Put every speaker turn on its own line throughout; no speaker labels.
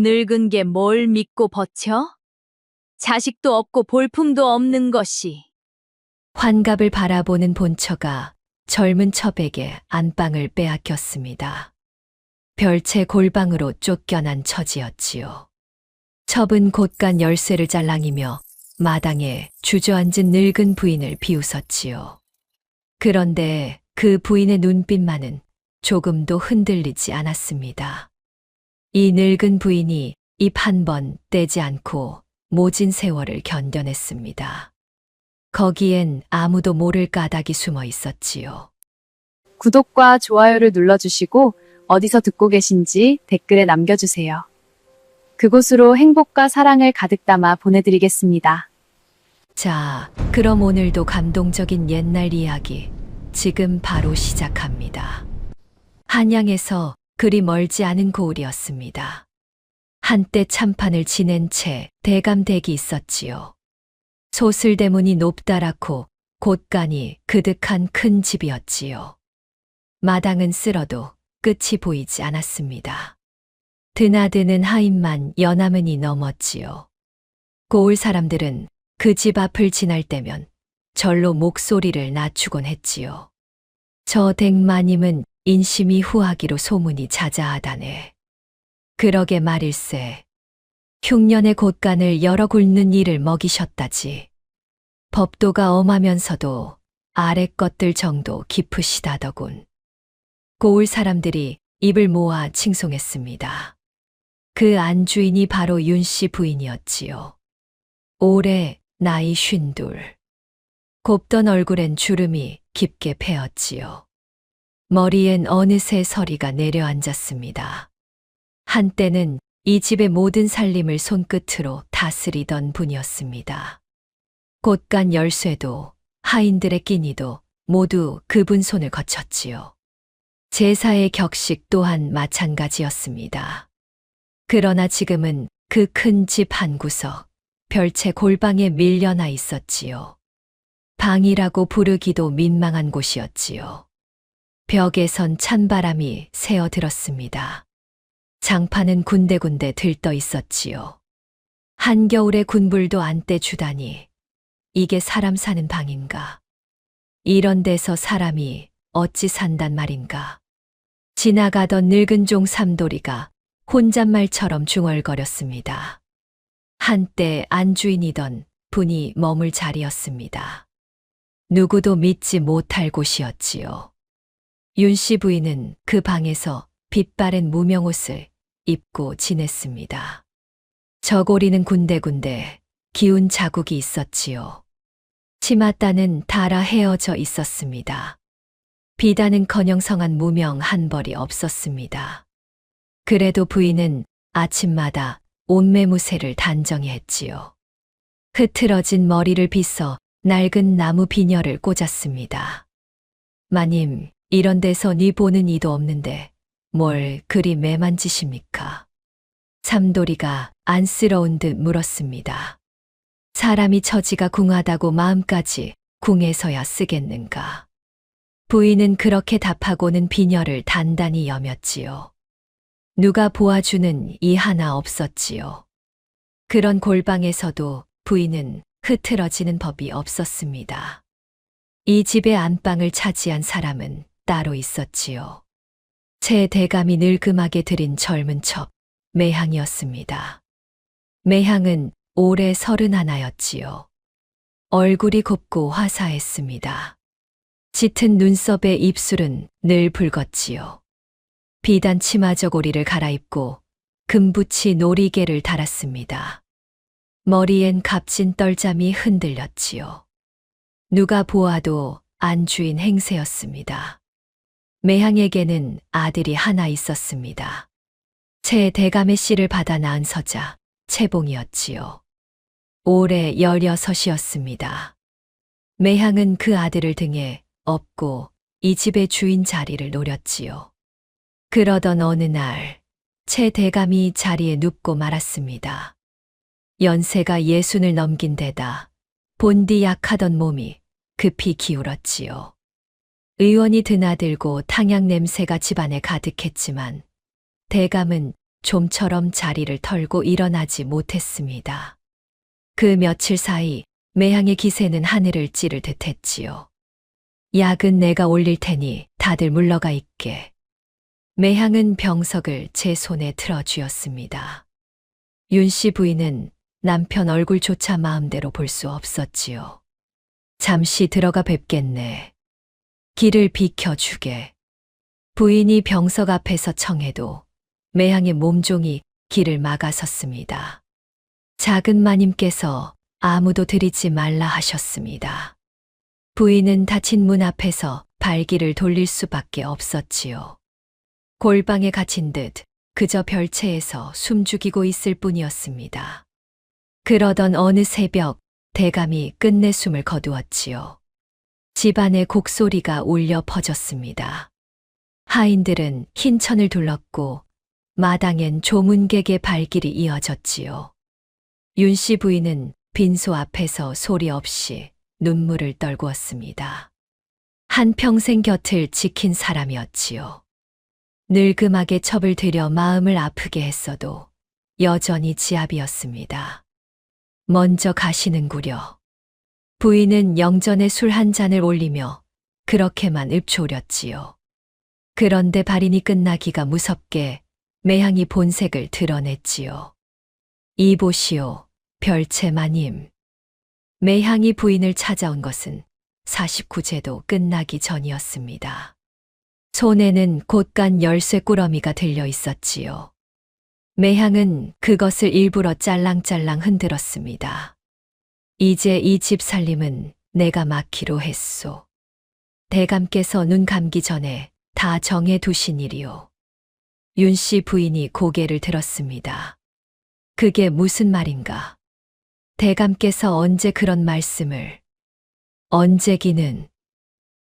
늙은 게 뭘 믿고 버텨? 자식도 없고 볼품도 없는 것이.
환갑을 바라보는 본처가 젊은 첩에게 안방을 빼앗겼습니다. 별채 골방으로 쫓겨난 처지였지요. 첩은 곧간 열쇠를 잘랑이며 마당에 주저앉은 늙은 부인을 비웃었지요. 그런데 그 부인의 눈빛만은 조금도 흔들리지 않았습니다. 이 늙은 부인이 입 한 번 떼지 않고 모진 세월을 견뎌냈습니다. 거기엔 아무도 모를 까닭이 숨어 있었지요.
구독과 좋아요를 눌러주시고 어디서 듣고 계신지 댓글에 남겨주세요. 그곳으로 행복과 사랑을 가득 담아 보내드리겠습니다.
자, 그럼 오늘도 감동적인 옛날 이야기 지금 바로 시작합니다. 한양에서 그리 멀지 않은 고을이었습니다. 한때 참판을 지낸 채 대감댁이 있었지요. 소슬대문이 높다랗고 곳간이 그득한 큰 집이었지요. 마당은 쓸어도 끝이 보이지 않았습니다. 드나드는 하인만 여나문이 넘었지요. 고을 사람들은 그 집 앞을 지날 때면 절로 목소리를 낮추곤 했지요. 저 댁마님은 인심이 후하기로 소문이 자자하다네. 그러게 말일세. 흉년의 곳간을 열어 굵는 일을 먹이셨다지. 법도가 엄하면서도 아래 것들 정도 깊으시다더군. 고을 사람들이 입을 모아 칭송했습니다. 그 안주인이 바로 윤씨 부인이었지요. 올해 나이 52. 곱던 얼굴엔 주름이 깊게 패었지요. 머리엔 어느새 서리가 내려앉았습니다. 한때는 이 집의 모든 살림을 손끝으로 다스리던 분이었습니다. 곳간 열쇠도 하인들의 끼니도 모두 그분 손을 거쳤지요. 제사의 격식 또한 마찬가지였습니다. 그러나 지금은 그 큰 집 한 구석, 별채 골방에 밀려나 있었지요. 방이라고 부르기도 민망한 곳이었지요. 벽에선 찬바람이 새어들었습니다. 장판은 군데군데 들떠 있었지요. 한겨울에 군불도 안 떼주다니 이게 사람 사는 방인가? 이런 데서 사람이 어찌 산단 말인가? 지나가던 늙은 종 삼돌이가 혼잣말처럼 중얼거렸습니다. 한때 안주인이던 분이 머물 자리였습니다. 누구도 믿지 못할 곳이었지요. 윤씨 부인은 그 방에서 빛바랜 무명옷을 입고 지냈습니다. 저고리는 군데군데 기운 자국이 있었지요. 치맛단은 닳아 헤어져 있었습니다. 비단은커녕 성한 무명 한 벌이 없었습니다. 그래도 부인은 아침마다 옷매무새를 단정히 했지요. 흐트러진 머리를 빗어 낡은 나무 비녀를 꽂았습니다. 마님, 이런 데서 니 보는 이도 없는데 뭘 그리 매만지십니까? 삼돌이가 안쓰러운 듯 물었습니다. 사람이 처지가 궁하다고 마음까지 궁해서야 쓰겠는가? 부인은 그렇게 답하고는 비녀를 단단히 여몄지요. 누가 보아주는 이 하나 없었지요. 그런 골방에서도 부인은 흐트러지는 법이 없었습니다. 이 집의 안방을 차지한 사람은 따로 있었지요. 제 대감이 늙음하게 들인 젊은 첩, 매향이었습니다. 매향은 올해 31였지요. 얼굴이 곱고 화사했습니다. 짙은 눈썹의 입술은 늘 붉었지요. 비단 치마 저고리를 갈아입고 금붙이 놀이개를 달았습니다. 머리엔 값진 떨잠이 흔들렸지요. 누가 보아도 안주인 행세였습니다. 매향에게는 아들이 하나 있었습니다. 채 대감의 씨를 받아 낳은 서자, 채봉이었지요. 올해 16이었습니다. 매향은 그 아들을 등에 업고 이 집의 주인 자리를 노렸지요. 그러던 어느 날, 채 대감이 자리에 눕고 말았습니다. 연세가 60을 넘긴 데다 본디 약하던 몸이 급히 기울었지요. 의원이 드나들고 탕약 냄새가 집안에 가득했지만 대감은 좀처럼 자리를 털고 일어나지 못했습니다. 그 며칠 사이 매향의 기세는 하늘을 찌를 듯 했지요. 약은 내가 올릴 테니 다들 물러가 있게. 매향은 병석을 제 손에 틀어쥐었습니다. 윤 씨 부인은 남편 얼굴조차 마음대로 볼 수 없었지요. 잠시 들어가 뵙겠네. 길을 비켜주게. 부인이 병석 앞에서 청해도 매향의 몸종이 길을 막아섰습니다. 작은 마님께서 아무도 들이지 말라 하셨습니다. 부인은 닫힌 문 앞에서 발길을 돌릴 수밖에 없었지요. 골방에 갇힌 듯 그저 별채에서 숨죽이고 있을 뿐이었습니다. 그러던 어느 새벽 대감이 끝내 숨을 거두었지요. 집안에 곡소리가 울려 퍼졌습니다. 하인들은 흰 천을 둘렀고 마당엔 조문객의 발길이 이어졌지요. 윤 씨 부인은 빈소 앞에서 소리 없이 눈물을 떨구었습니다. 한평생 곁을 지킨 사람이었지요. 늙음하게 첩을 들여 마음을 아프게 했어도 여전히 지압이었습니다. 먼저 가시는구려. 부인은 영전에 술 한 잔을 올리며 그렇게만 읊조렸지요. 그런데 발인이 끝나기가 무섭게 매향이 본색을 드러냈지요. 이보시오, 별채 마님. 매향이 부인을 찾아온 것은 49제도 끝나기 전이었습니다. 손에는 곧간 열쇠 꾸러미가 들려 있었지요. 매향은 그것을 일부러 짤랑짤랑 흔들었습니다. 이제 이 집 살림은 내가 맡기로 했소. 대감께서 눈 감기 전에 다 정해 두신 일이오. 윤 씨 부인이 고개를 들었습니다. 그게 무슨 말인가? 대감께서 언제 그런 말씀을? 언제기는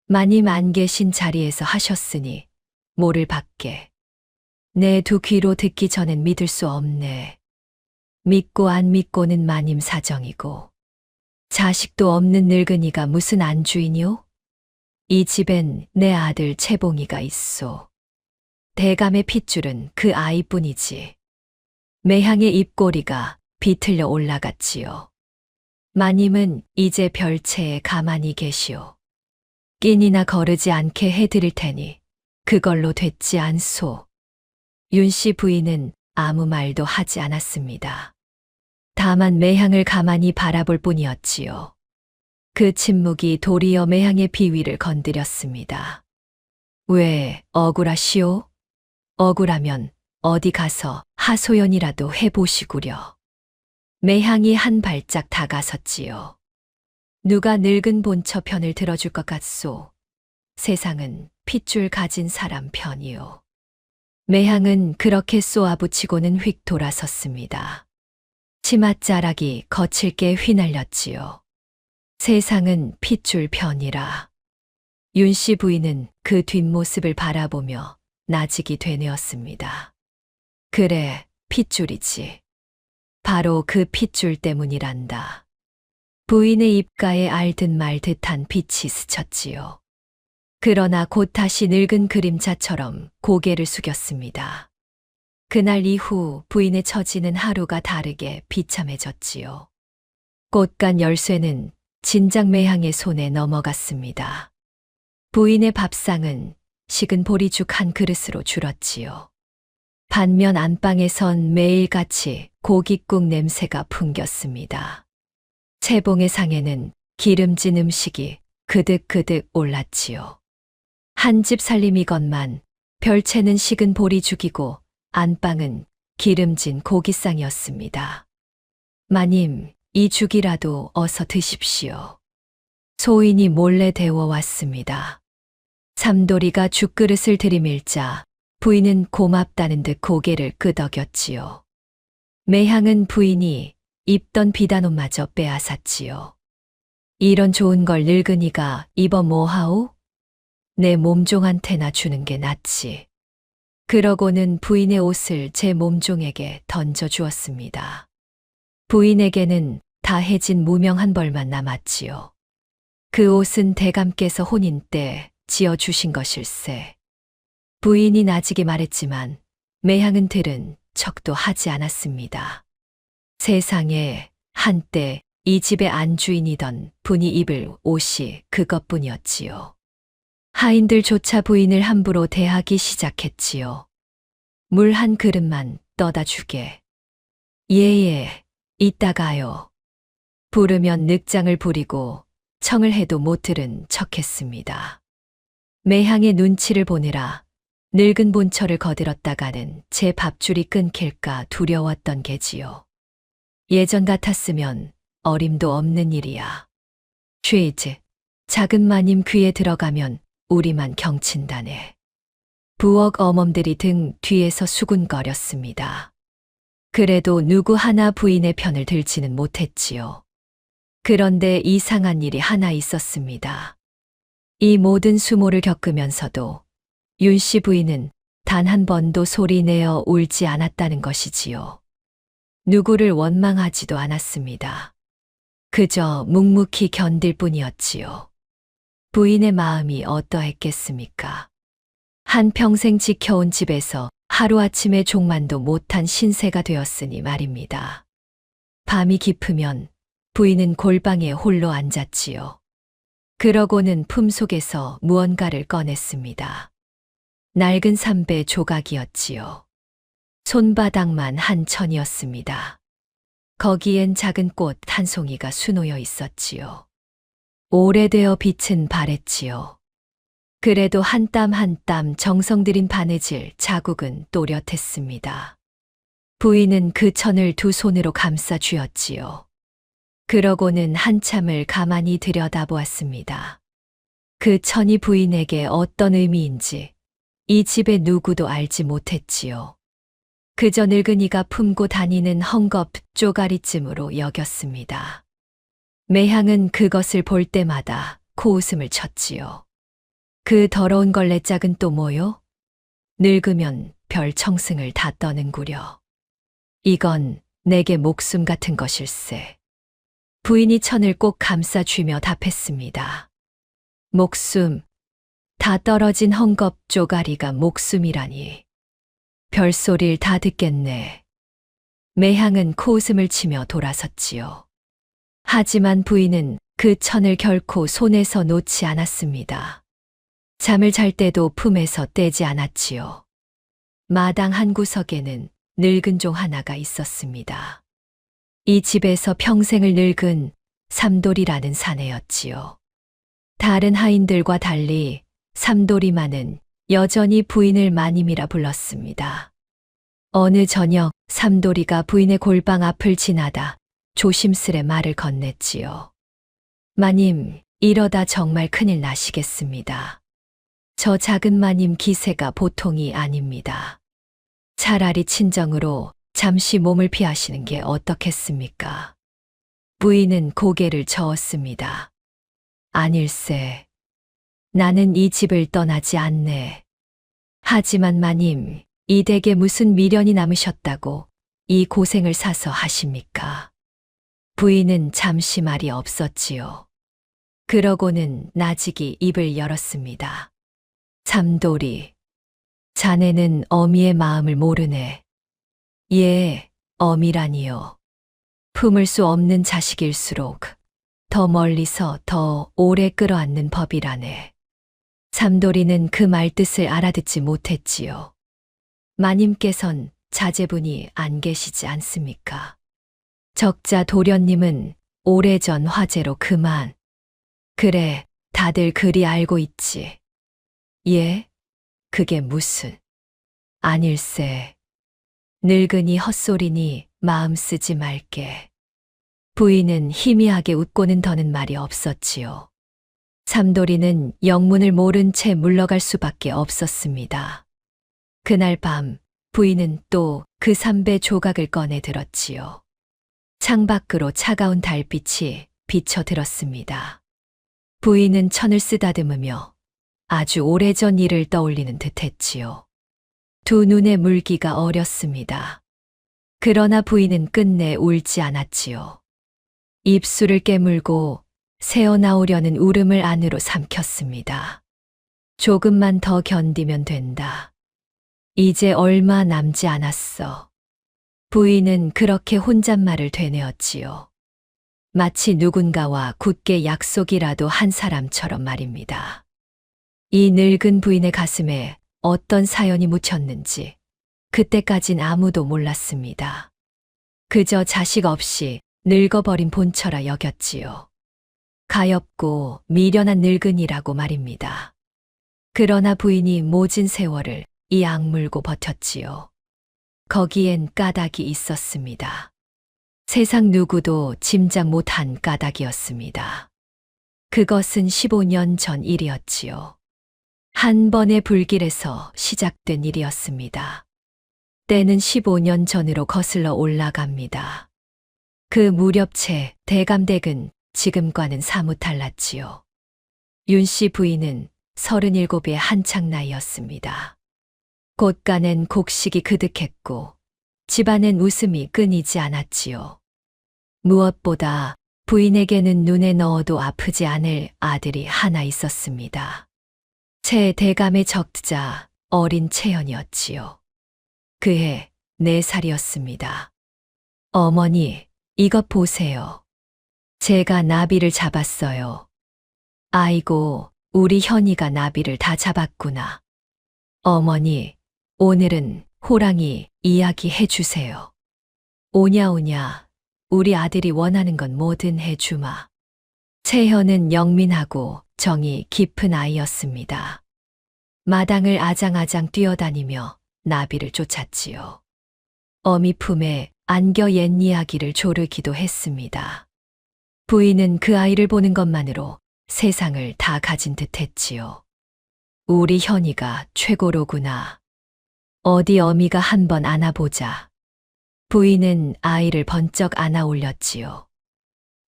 마님 안 계신 자리에서 하셨으니 모를 밖에. 내 두 귀로 듣기 전엔 믿을 수 없네. 믿고 안 믿고는 마님 사정이고. 자식도 없는 늙은이가 무슨 안주이뇨? 이 집엔 내 아들 채봉이가 있소. 대감의 핏줄은 그 아이뿐이지. 매향의 입꼬리가 비틀려 올라갔지요. 마님은 이제 별채에 가만히 계시오. 끼니나 거르지 않게 해드릴 테니 그걸로 됐지 않소. 윤 씨 부인은 아무 말도 하지 않았습니다. 다만 매향을 가만히 바라볼 뿐이었지요. 그 침묵이 도리어 매향의 비위를 건드렸습니다. 왜 억울하시오? 억울하면 어디 가서 하소연이라도 해보시구려. 매향이 한 발짝 다가섰지요. 누가 늙은 본처 편을 들어줄 것 같소. 세상은 핏줄 가진 사람 편이요. 매향은 그렇게 쏘아붙이고는 휙 돌아섰습니다. 치맛자락이 거칠게 휘날렸지요. 세상은 핏줄 편이라. 윤 씨 부인은 그 뒷모습을 바라보며 나직이 되뇌었습니다. 그래, 핏줄이지. 바로 그 핏줄 때문이란다. 부인의 입가에 알듯 말듯한 빛이 스쳤지요. 그러나 곧 다시 늙은 그림자처럼 고개를 숙였습니다. 그날 이후 부인의 처지는 하루가 다르게 비참해졌지요. 꽃간 열쇠는 진작 매향의 손에 넘어갔습니다. 부인의 밥상은 식은 보리죽 한 그릇으로 줄었지요. 반면 안방에선 매일같이 고깃국 냄새가 풍겼습니다. 채봉의 상에는 기름진 음식이 그득그득 올랐지요. 한 집 살림이건만 별채는 식은 보리죽이고 안방은 기름진 고깃상이었습니다. 마님, 이 죽이라도 어서 드십시오. 소인이 몰래 데워왔습니다. 삼돌이가 죽그릇을 들이밀자 부인은 고맙다는 듯 고개를 끄덕였지요. 매향은 부인이 입던 비단옷마저 빼앗았지요. 이런 좋은 걸 늙은이가 입어 뭐하오? 내 몸종한테나 주는 게 낫지. 그러고는 부인의 옷을 제 몸종에게 던져주었습니다. 부인에게는 다 해진 무명한 벌만 남았지요. 그 옷은 대감께서 혼인 때 지어주신 것일세. 부인이 나지게 말했지만 매향은 들은 척도 하지 않았습니다. 세상에 한때 이 집의 안주인이던 분이 입을 옷이 그것뿐이었지요. 하인들조차 부인을 함부로 대하기 시작했지요. 물 한 그릇만 떠다 주게. 예예, 이따가요. 부르면 늑장을 부리고 청을 해도 못 들은 척했습니다. 매향의 눈치를 보느라 늙은 본처를 거들었다가는 제 밥줄이 끊길까 두려웠던 게지요. 예전 같았으면 어림도 없는 일이야. 쉬즈, 작은 마님 귀에 들어가면 우리만 경친다네. 부엌 어멈들이 등 뒤에서 수군거렸습니다. 그래도 누구 하나 부인의 편을 들지는 못했지요. 그런데 이상한 일이 하나 있었습니다. 이 모든 수모를 겪으면서도 윤 씨 부인은 단 한 번도 소리내어 울지 않았다는 것이지요. 누구를 원망하지도 않았습니다. 그저 묵묵히 견딜 뿐이었지요. 부인의 마음이 어떠했겠습니까? 한평생 지켜온 집에서 하루아침에 종만도 못한 신세가 되었으니 말입니다. 밤이 깊으면 부인은 골방에 홀로 앉았지요. 그러고는 품속에서 무언가를 꺼냈습니다. 낡은 삼배 조각이었지요. 손바닥만 한 천이었습니다. 거기엔 작은 꽃 한 송이가 수놓여 있었지요. 오래되어 빛은 바랬지요. 그래도 한 땀 한 땀 정성 들인 바느질 자국은 또렷했습니다. 부인은 그 천을 두 손으로 감싸 쥐었지요. 그러고는 한참을 가만히 들여다보았습니다. 그 천이 부인에게 어떤 의미인지 이 집의 누구도 알지 못했지요. 그저 늙은이가 품고 다니는 헝겊 쪼가리쯤으로 여겼습니다. 매향은 그것을 볼 때마다 코웃음을 쳤지요. 그 더러운 걸레짝은 또 뭐요? 늙으면 별 청승을 다 떠는구려. 이건 내게 목숨 같은 것일세. 부인이 천을 꼭 감싸 쥐며 답했습니다. 목숨, 다 떨어진 헝겊 쪼가리가 목숨이라니. 별소리를 다 듣겠네. 매향은 코웃음을 치며 돌아섰지요. 하지만 부인은 그 천을 결코 손에서 놓지 않았습니다. 잠을 잘 때도 품에서 떼지 않았지요. 마당 한 구석에는 늙은 종 하나가 있었습니다. 이 집에서 평생을 늙은 삼돌이라는 사내였지요. 다른 하인들과 달리 삼돌이만은 여전히 부인을 마님이라 불렀습니다. 어느 저녁 삼돌이가 부인의 골방 앞을 지나다 조심스레 말을 건넸지요. 마님, 이러다 정말 큰일 나시겠습니다. 저 작은 마님 기세가 보통이 아닙니다. 차라리 친정으로 잠시 몸을 피하시는 게 어떻겠습니까? 부인은 고개를 저었습니다. 아닐세. 나는 이 집을 떠나지 않네. 하지만 마님, 이 댁에 무슨 미련이 남으셨다고 이 고생을 사서 하십니까? 부인은 잠시 말이 없었지요. 그러고는 나직이 입을 열었습니다. 삼돌이, 자네는 어미의 마음을 모르네. 예, 어미라니요. 품을 수 없는 자식일수록 더 멀리서 더 오래 끌어안는 법이라네. 삼돌이는 그 말뜻을 알아듣지 못했지요. 마님께선 자제분이 안 계시지 않습니까? 적자 도련님은 오래전 화제로 그만. 그래, 다들 그리 알고 있지. 예? 그게 무슨. 아닐세. 늙은이 헛소리니 마음 쓰지 말게. 부인은 희미하게 웃고는 더는 말이 없었지요. 삼돌이는 영문을 모른 채 물러갈 수밖에 없었습니다. 그날 밤 부인은 또 그 삼배 조각을 꺼내 들었지요. 창밖으로 차가운 달빛이 비쳐들었습니다. 부인은 천을 쓰다듬으며 아주 오래전 일을 떠올리는 듯했지요. 두 눈에 물기가 어렸습니다. 그러나 부인은 끝내 울지 않았지요. 입술을 깨물고 새어나오려는 울음을 안으로 삼켰습니다. 조금만 더 견디면 된다. 이제 얼마 남지 않았어. 부인은 그렇게 혼잣말을 되뇌었지요. 마치 누군가와 굳게 약속이라도 한 사람처럼 말입니다. 이 늙은 부인의 가슴에 어떤 사연이 묻혔는지 그때까진 아무도 몰랐습니다. 그저 자식 없이 늙어버린 본처라 여겼지요. 가엾고 미련한 늙은이라고 말입니다. 그러나 부인이 모진 세월을 이 악물고 버텼지요. 거기엔 까닭이 있었습니다. 세상 누구도 짐작 못한 까닭이었습니다. 그것은 15년 전 일이었지요. 한 번의 불길에서 시작된 일이었습니다. 때는 15년 전으로 거슬러 올라갑니다. 그 무렵 채 대감댁은 지금과는 사뭇 달랐지요. 윤 씨 부인은 37의 한창 나이였습니다. 곳간엔 곡식이 그득했고 집안엔 웃음이 끊이지 않았지요. 무엇보다 부인에게는 눈에 넣어도 아프지 않을 아들이 하나 있었습니다. 채 대감의 적자 어린 채연이었지요. 그해 4살이었습니다. 어머니, 이것 보세요. 제가 나비를 잡았어요. 아이고, 우리 현이가 나비를 다 잡았구나. 어머니, 오늘은 호랑이 이야기 해주세요. 오냐오냐, 우리 아들이 원하는 건 뭐든 해주마. 채현은 영민하고 정이 깊은 아이였습니다. 마당을 아장아장 뛰어다니며 나비를 쫓았지요. 어미 품에 안겨 옛 이야기를 조르기도 했습니다. 부인은 그 아이를 보는 것만으로 세상을 다 가진 듯 했지요. 우리 현이가 최고로구나. 어디 어미가 한번 안아보자. 부인은 아이를 번쩍 안아 올렸지요.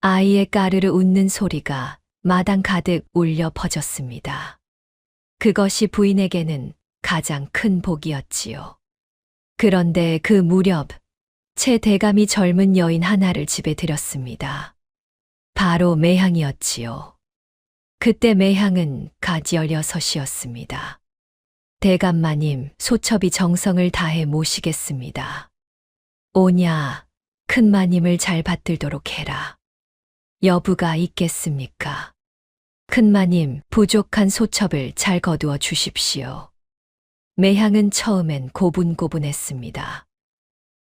아이의 까르르 웃는 소리가 마당 가득 울려 퍼졌습니다. 그것이 부인에게는 가장 큰 복이었지요. 그런데 그 무렵 채 대감이 젊은 여인 하나를 집에 들였습니다. 바로 매향이었지요. 그때 매향은 갓 16이었습니다. 대감마님, 소첩이 정성을 다해 모시겠습니다. 오냐, 큰마님을 잘 받들도록 해라. 여부가 있겠습니까? 큰마님, 부족한 소첩을 잘 거두어 주십시오. 매향은 처음엔 고분고분했습니다.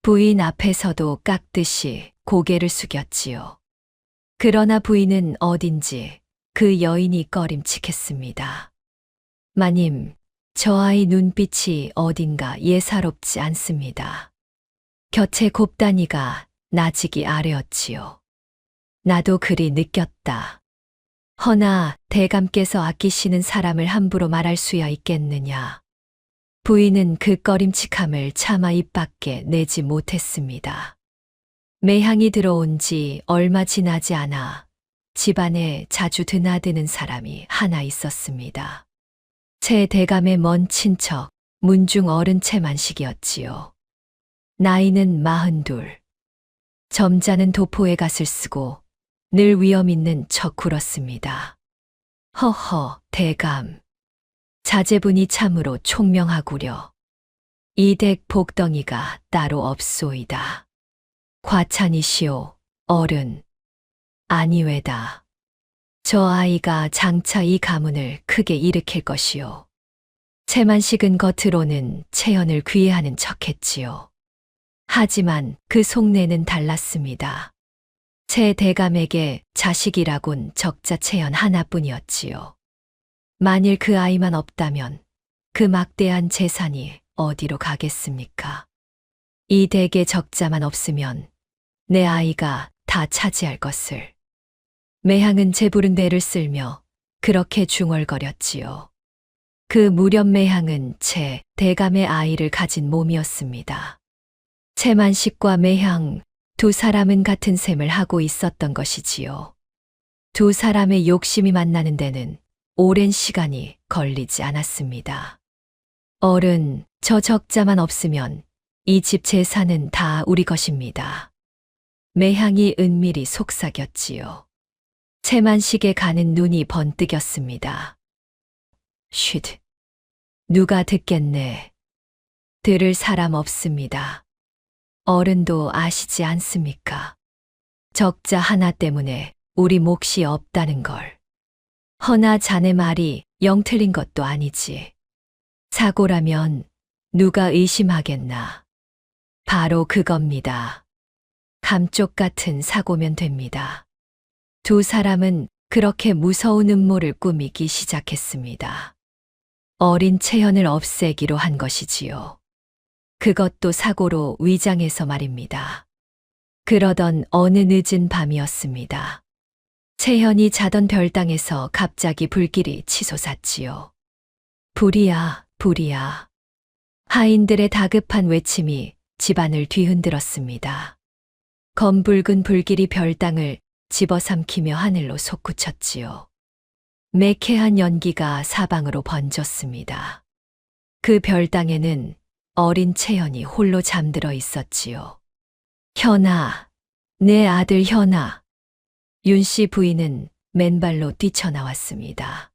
부인 앞에서도 깍듯이 고개를 숙였지요. 그러나 부인은 어딘지 그 여인이 꺼림칙했습니다. 마님, 저 아이 눈빛이 어딘가 예사롭지 않습니다. 곁에 곱다니가 나직이 아래였지요. 나도 그리 느꼈다. 허나 대감께서 아끼시는 사람을 함부로 말할 수야 있겠느냐. 부인은 그 꺼림칙함을 차마 입 밖에 내지 못했습니다. 매향이 들어온 지 얼마 지나지 않아 집안에 자주 드나드는 사람이 하나 있었습니다. 채 대감의 먼 친척 문중 어른 채만식이었지요. 나이는 42. 점잖은 도포의 갓을 쓰고 늘 위엄 있는 척 굴었습니다. 허허, 대감. 자제분이 참으로 총명하구려. 이댁 복덩이가 따로 없소이다. 과찬이시오, 어른. 아니외다. 저 아이가 장차 이 가문을 크게 일으킬 것이오. 채만식은 겉으로는 채연을 귀해하는 척했지요. 하지만 그 속내는 달랐습니다. 채 대감에게 자식이라곤 적자 채연 하나뿐이었지요. 만일 그 아이만 없다면 그 막대한 재산이 어디로 가겠습니까? 이 댁에 적자만 없으면 내 아이가 다 차지할 것을. 매향은 재부른 대를 쓸며 그렇게 중얼거렸지요. 그 무렵 매향은 채 대감의 아이를 가진 몸이었습니다. 채만식과 매향 두 사람은 같은 셈을 하고 있었던 것이지요. 두 사람의 욕심이 만나는 데는 오랜 시간이 걸리지 않았습니다. 어른, 저 적자만 없으면 이 집 재산은 다 우리 것입니다. 매향이 은밀히 속삭였지요. 채만식에 가는 눈이 번뜩였습니다. 쉿. 누가 듣겠네. 들을 사람 없습니다. 어른도 아시지 않습니까? 적자 하나 때문에 우리 몫이 없다는 걸. 허나 자네 말이 영 틀린 것도 아니지. 사고라면 누가 의심하겠나. 바로 그겁니다. 감쪽 같은 사고면 됩니다. 두 사람은 그렇게 무서운 음모를 꾸미기 시작했습니다. 어린 채연을 없애기로 한 것이지요. 그것도 사고로 위장해서 말입니다. 그러던 어느 늦은 밤이었습니다. 채연이 자던 별당에서 갑자기 불길이 치솟았지요. 불이야, 불이야. 하인들의 다급한 외침이 집안을 뒤흔들었습니다. 검붉은 불길이 별당을 집어삼키며 하늘로 솟구쳤지요. 매캐한 연기가 사방으로 번졌습니다. 그 별당에는 어린 채연이 홀로 잠들어 있었지요. 현아, 내 아들 현아. 윤씨 부인은 맨발로 뛰쳐나왔습니다.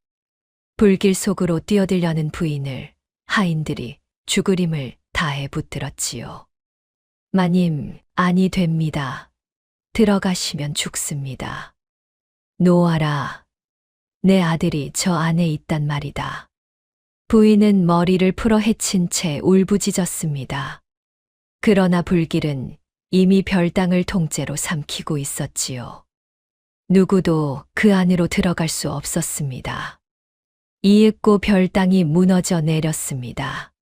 불길 속으로 뛰어들려는 부인을 하인들이 죽을 힘을 다해 붙들었지요. 마님, 아니 됩니다. 들어가시면 죽습니다. 놓아라. 내 아들이 저 안에 있단 말이다. 부인은 머리를 풀어 헤친 채 울부짖었습니다. 그러나 불길은 이미 별당을 통째로 삼키고 있었지요. 누구도 그 안으로 들어갈 수 없었습니다. 이윽고 별당이 무너져 내렸습니다.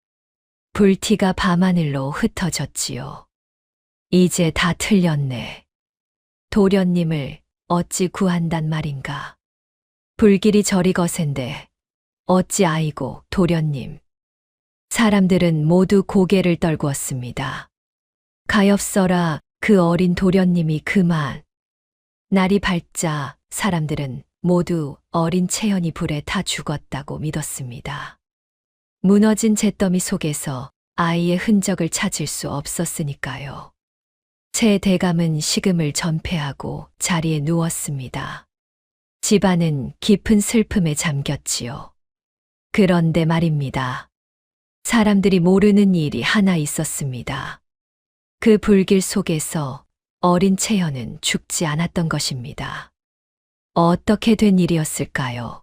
불티가 밤하늘로 흩어졌지요. 이제 다 틀렸네. 도련님을 어찌 구한단 말인가. 불길이 저리 거센데 어찌 아이고 도련님. 사람들은 모두 고개를 떨구었습니다. 가엾어라 그 어린 도련님이 그만. 날이 밝자 사람들은 모두 어린 채연이 불에 타 죽었다고 믿었습니다. 무너진 잿더미 속에서 아이의 흔적을 찾을 수 없었으니까요. 채 대감은 식음을 전폐하고 자리에 누웠습니다. 집안은 깊은 슬픔에 잠겼지요. 그런데 말입니다. 사람들이 모르는 일이 하나 있었습니다. 그 불길 속에서 어린 채연은 죽지 않았던 것입니다. 어떻게 된 일이었을까요?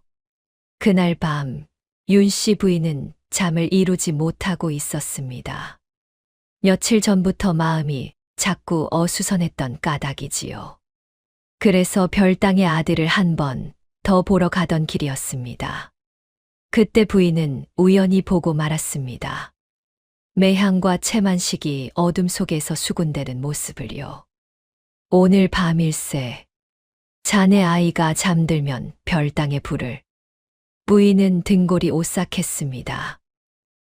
그날 밤 윤씨 부인은 잠을 이루지 못하고 있었습니다. 며칠 전부터 마음이 자꾸 어수선했던 까닭이지요. 그래서 별당의 아들을 한 번 더 보러 가던 길이었습니다. 그때 부인은 우연히 보고 말았습니다. 매향과 채만식이 어둠 속에서 수군대는 모습을요. 오늘 밤일세 자네 아이가 잠들면 별당의 불을. 부인은 등골이 오싹했습니다.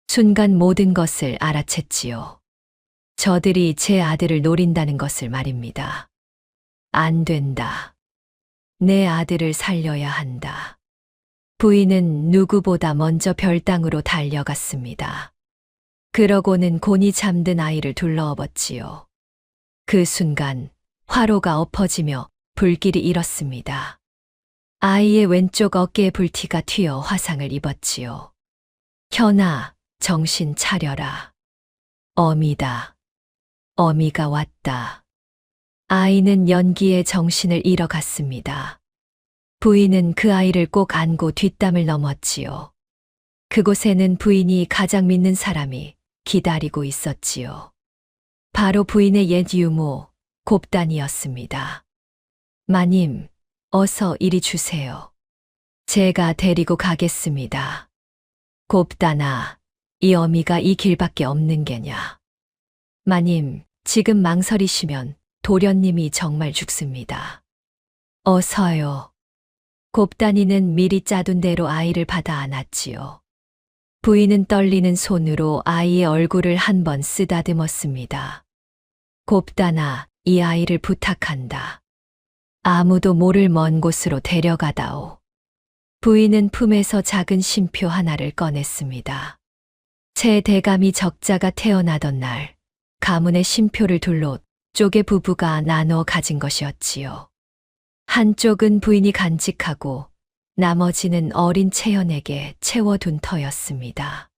순간 모든 것을 알아챘지요. 저들이 제 아들을 노린다는 것을 말입니다. 안 된다. 내 아들을 살려야 한다. 부인은 누구보다 먼저 별당으로 달려갔습니다. 그러고는 곤히 잠든 아이를 둘러엎었지요. 그 순간 화로가 엎어지며 불길이 일었습니다. 아이의 왼쪽 어깨에 불티가 튀어 화상을 입었지요. 현아, 정신 차려라. 어미다. 어미가 왔다. 아이는 연기에 정신을 잃어갔습니다. 부인은 그 아이를 꼭 안고 뒷담을 넘었지요. 그곳에는 부인이 가장 믿는 사람이 기다리고 있었지요. 바로 부인의 옛 유모, 곱단이었습니다. 마님, 어서 이리 주세요. 제가 데리고 가겠습니다. 곱단아, 이 어미가 이 길밖에 없는 게냐. 마님, 지금 망설이시면 도련님이 정말 죽습니다. 어서요. 곱단이는 미리 짜둔 대로 아이를 받아 안았지요. 부인은 떨리는 손으로 아이의 얼굴을 한 번 쓰다듬었습니다. 곱단아, 이 아이를 부탁한다. 아무도 모를 먼 곳으로 데려가다오. 부인은 품에서 작은 쉼표 하나를 꺼냈습니다. 채 대감이 적자가 태어나던 날, 가문의 쉼표를 둘러 쪽의 부부가 나눠 가진 것이었지요. 한쪽은 부인이 간직하고 나머지는 어린 채연에게 채워둔 터였습니다.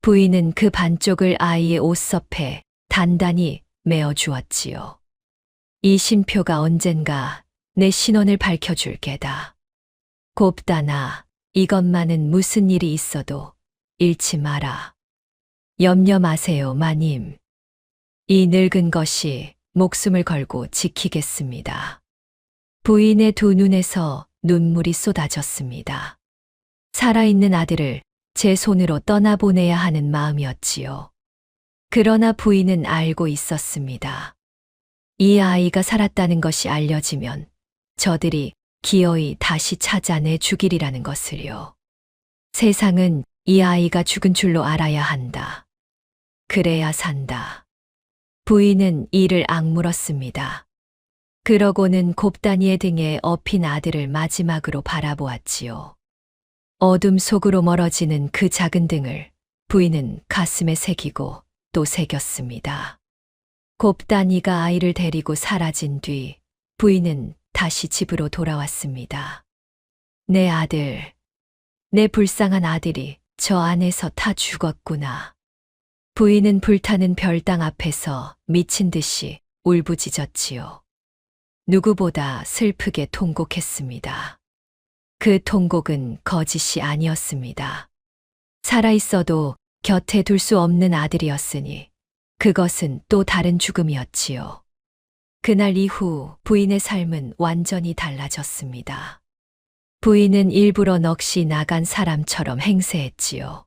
부인은 그 반쪽을 아이의 옷섭에 단단히 메어 주었지요. 이 신표가 언젠가 내 신원을 밝혀줄 게다. 곱다나, 이것만은 무슨 일이 있어도 잃지 마라. 염려 마세요, 마님. 이 늙은 것이 목숨을 걸고 지키겠습니다. 부인의 두 눈에서 눈물이 쏟아졌습니다. 살아있는 아들을 제 손으로 떠나보내야 하는 마음이었지요. 그러나 부인은 알고 있었습니다. 이 아이가 살았다는 것이 알려지면 저들이 기어이 다시 찾아내 죽이리라는 것을요. 세상은 이 아이가 죽은 줄로 알아야 한다. 그래야 산다. 부인은 이를 악물었습니다. 그러고는 곱다니의 등에 업힌 아들을 마지막으로 바라보았지요. 어둠 속으로 멀어지는 그 작은 등을 부인은 가슴에 새기고 또 새겼습니다. 곱다니가 아이를 데리고 사라진 뒤 부인은 다시 집으로 돌아왔습니다. 내 아들, 내 불쌍한 아들이 저 안에서 타 죽었구나. 부인은 불타는 별당 앞에서 미친 듯이 울부짖었지요. 누구보다 슬프게 통곡했습니다. 그 통곡은 거짓이 아니었습니다. 살아있어도 곁에 둘 수 없는 아들이었으니 그것은 또 다른 죽음이었지요. 그날 이후 부인의 삶은 완전히 달라졌습니다. 부인은 일부러 넋이 나간 사람처럼 행세했지요.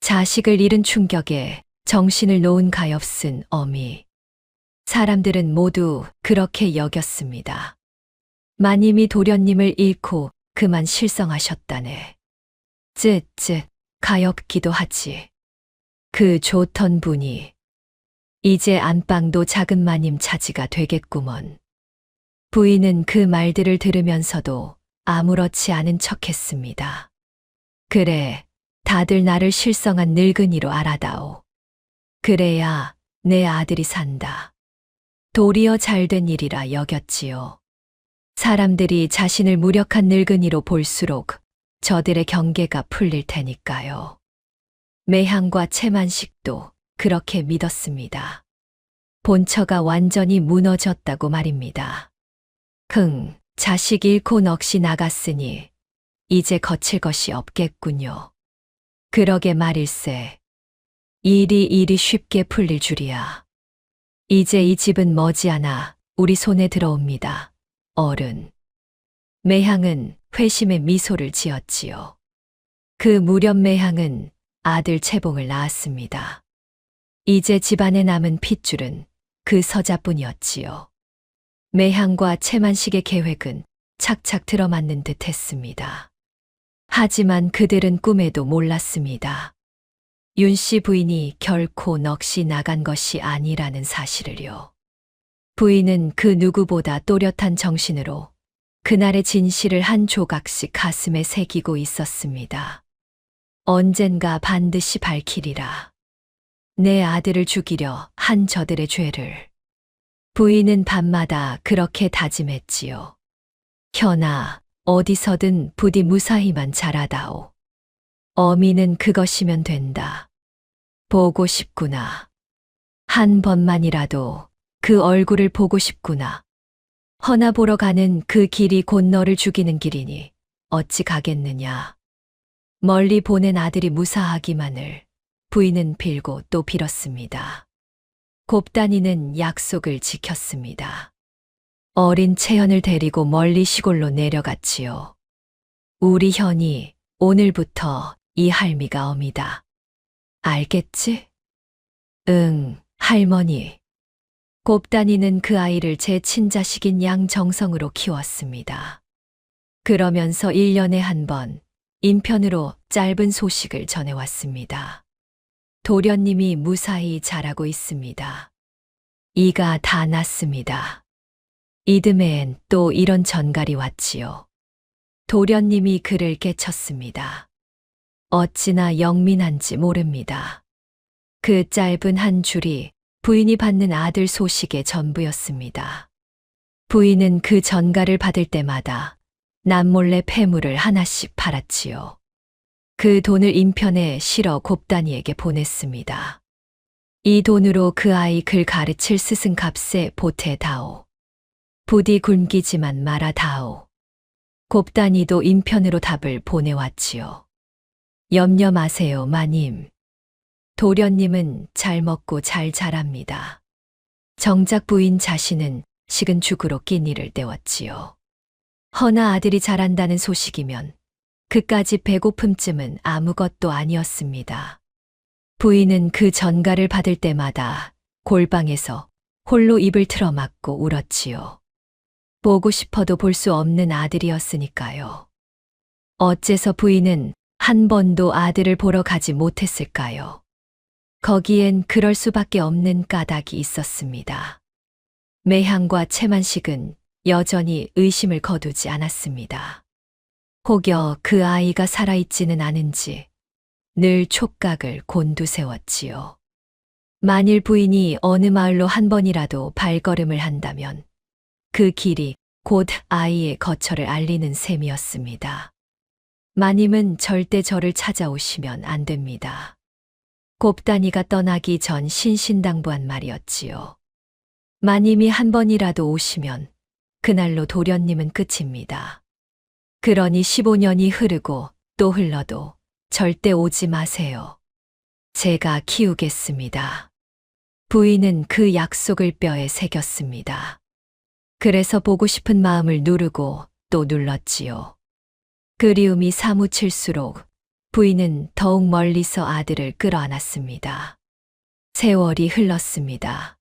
자식을 잃은 충격에 정신을 놓은 가엾은 어미. 사람들은 모두 그렇게 여겼습니다. 마님이 도련님을 잃고 그만 실성하셨다네. 쯧쯧 가엾기도 하지. 그 좋던 분이 이제 안방도 작은 마님 차지가 되겠구먼. 부인은 그 말들을 들으면서도 아무렇지 않은 척했습니다. 그래, 다들 나를 실성한 늙은이로 알아다오. 그래야 내 아들이 산다. 도리어 잘된 일이라 여겼지요. 사람들이 자신을 무력한 늙은이로 볼수록 저들의 경계가 풀릴 테니까요. 매향과 채만식도 그렇게 믿었습니다. 본처가 완전히 무너졌다고 말입니다. 자식 잃고 넋이 나갔으니 이제 거칠 것이 없겠군요. 그러게 말일세. 일이 쉽게 풀릴 줄이야. 이제 이 집은 머지않아 우리 손에 들어옵니다. 어른. 매향은 회심의 미소를 지었지요. 그 무렵 매향은 아들 채봉을 낳았습니다. 이제 집안에 남은 핏줄은 그 서자뿐이었지요. 매향과 채만식의 계획은 착착 들어맞는 듯 했습니다. 하지만 그들은 꿈에도 몰랐습니다. 윤씨 부인이 결코 넋이 나간 것이 아니라는 사실을요. 부인은 그 누구보다 또렷한 정신으로 그날의 진실을 한 조각씩 가슴에 새기고 있었습니다. 언젠가 반드시 밝히리라. 내 아들을 죽이려 한 저들의 죄를. 부인은 밤마다 그렇게 다짐했지요. 현아, 어디서든 부디 무사히만 자라다오. 어미는 그것이면 된다. 보고 싶구나. 한 번만이라도 그 얼굴을 보고 싶구나. 허나 보러 가는 그 길이 곧 너를 죽이는 길이니 어찌 가겠느냐. 멀리 보낸 아들이 무사하기만을 부인은 빌고 또 빌었습니다. 곱다니는 약속을 지켰습니다. 어린 채연을 데리고 멀리 시골로 내려갔지요. 우리 현이 오늘부터 이 할미가 엄이다. 알겠지? 응, 할머니. 곱다니는 그 아이를 제 친자식인 양정성으로 키웠습니다. 그러면서 1년에 한 번 인편으로 짧은 소식을 전해왔습니다. 도련님이 무사히 자라고 있습니다. 이가 다 났습니다. 이듬해엔 또 이런 전갈이 왔지요. 도련님이 그를 깨쳤습니다. 어찌나 영민한지 모릅니다. 그 짧은 한 줄이 부인이 받는 아들 소식의 전부였습니다. 부인은 그 전갈을 받을 때마다 남몰래 폐물을 하나씩 팔았지요. 그 돈을 인편에 실어 곱다니에게 보냈습니다. 이 돈으로 그 아이 글 가르칠 스승값에 보태다오. 부디 굶기지만 말아다오. 곱단이도 인편으로 답을 보내왔지요. 염려 마세요, 마님. 도련님은 잘 먹고 잘 자랍니다. 정작 부인 자신은 식은 죽으로 끼니를 때웠지요. 허나 아들이 잘한다는 소식이면 그까지 배고픔쯤은 아무것도 아니었습니다. 부인은 그 전가를 받을 때마다 골방에서 홀로 입을 틀어막고 울었지요. 보고 싶어도 볼 수 없는 아들이었으니까요. 어째서 부인은 한 번도 아들을 보러 가지 못했을까요? 거기엔 그럴 수밖에 없는 까닭이 있었습니다. 매향과 채만식은 여전히 의심을 거두지 않았습니다. 혹여 그 아이가 살아있지는 않은지 늘 촉각을 곤두세웠지요. 만일 부인이 어느 마을로 한 번이라도 발걸음을 한다면 그 길이 곧 아이의 거처를 알리는 셈이었습니다. 마님은 절대 저를 찾아오시면 안 됩니다. 곱단이가 떠나기 전 신신당부한 말이었지요. 마님이 한 번이라도 오시면 그날로 도련님은 끝입니다. 그러니 15년이 흐르고 또 흘러도 절대 오지 마세요. 제가 키우겠습니다. 부인은 그 약속을 뼈에 새겼습니다. 그래서 보고 싶은 마음을 누르고 또 눌렀지요. 그리움이 사무칠수록 부인은 더욱 멀리서 아들을 끌어안았습니다. 세월이 흘렀습니다.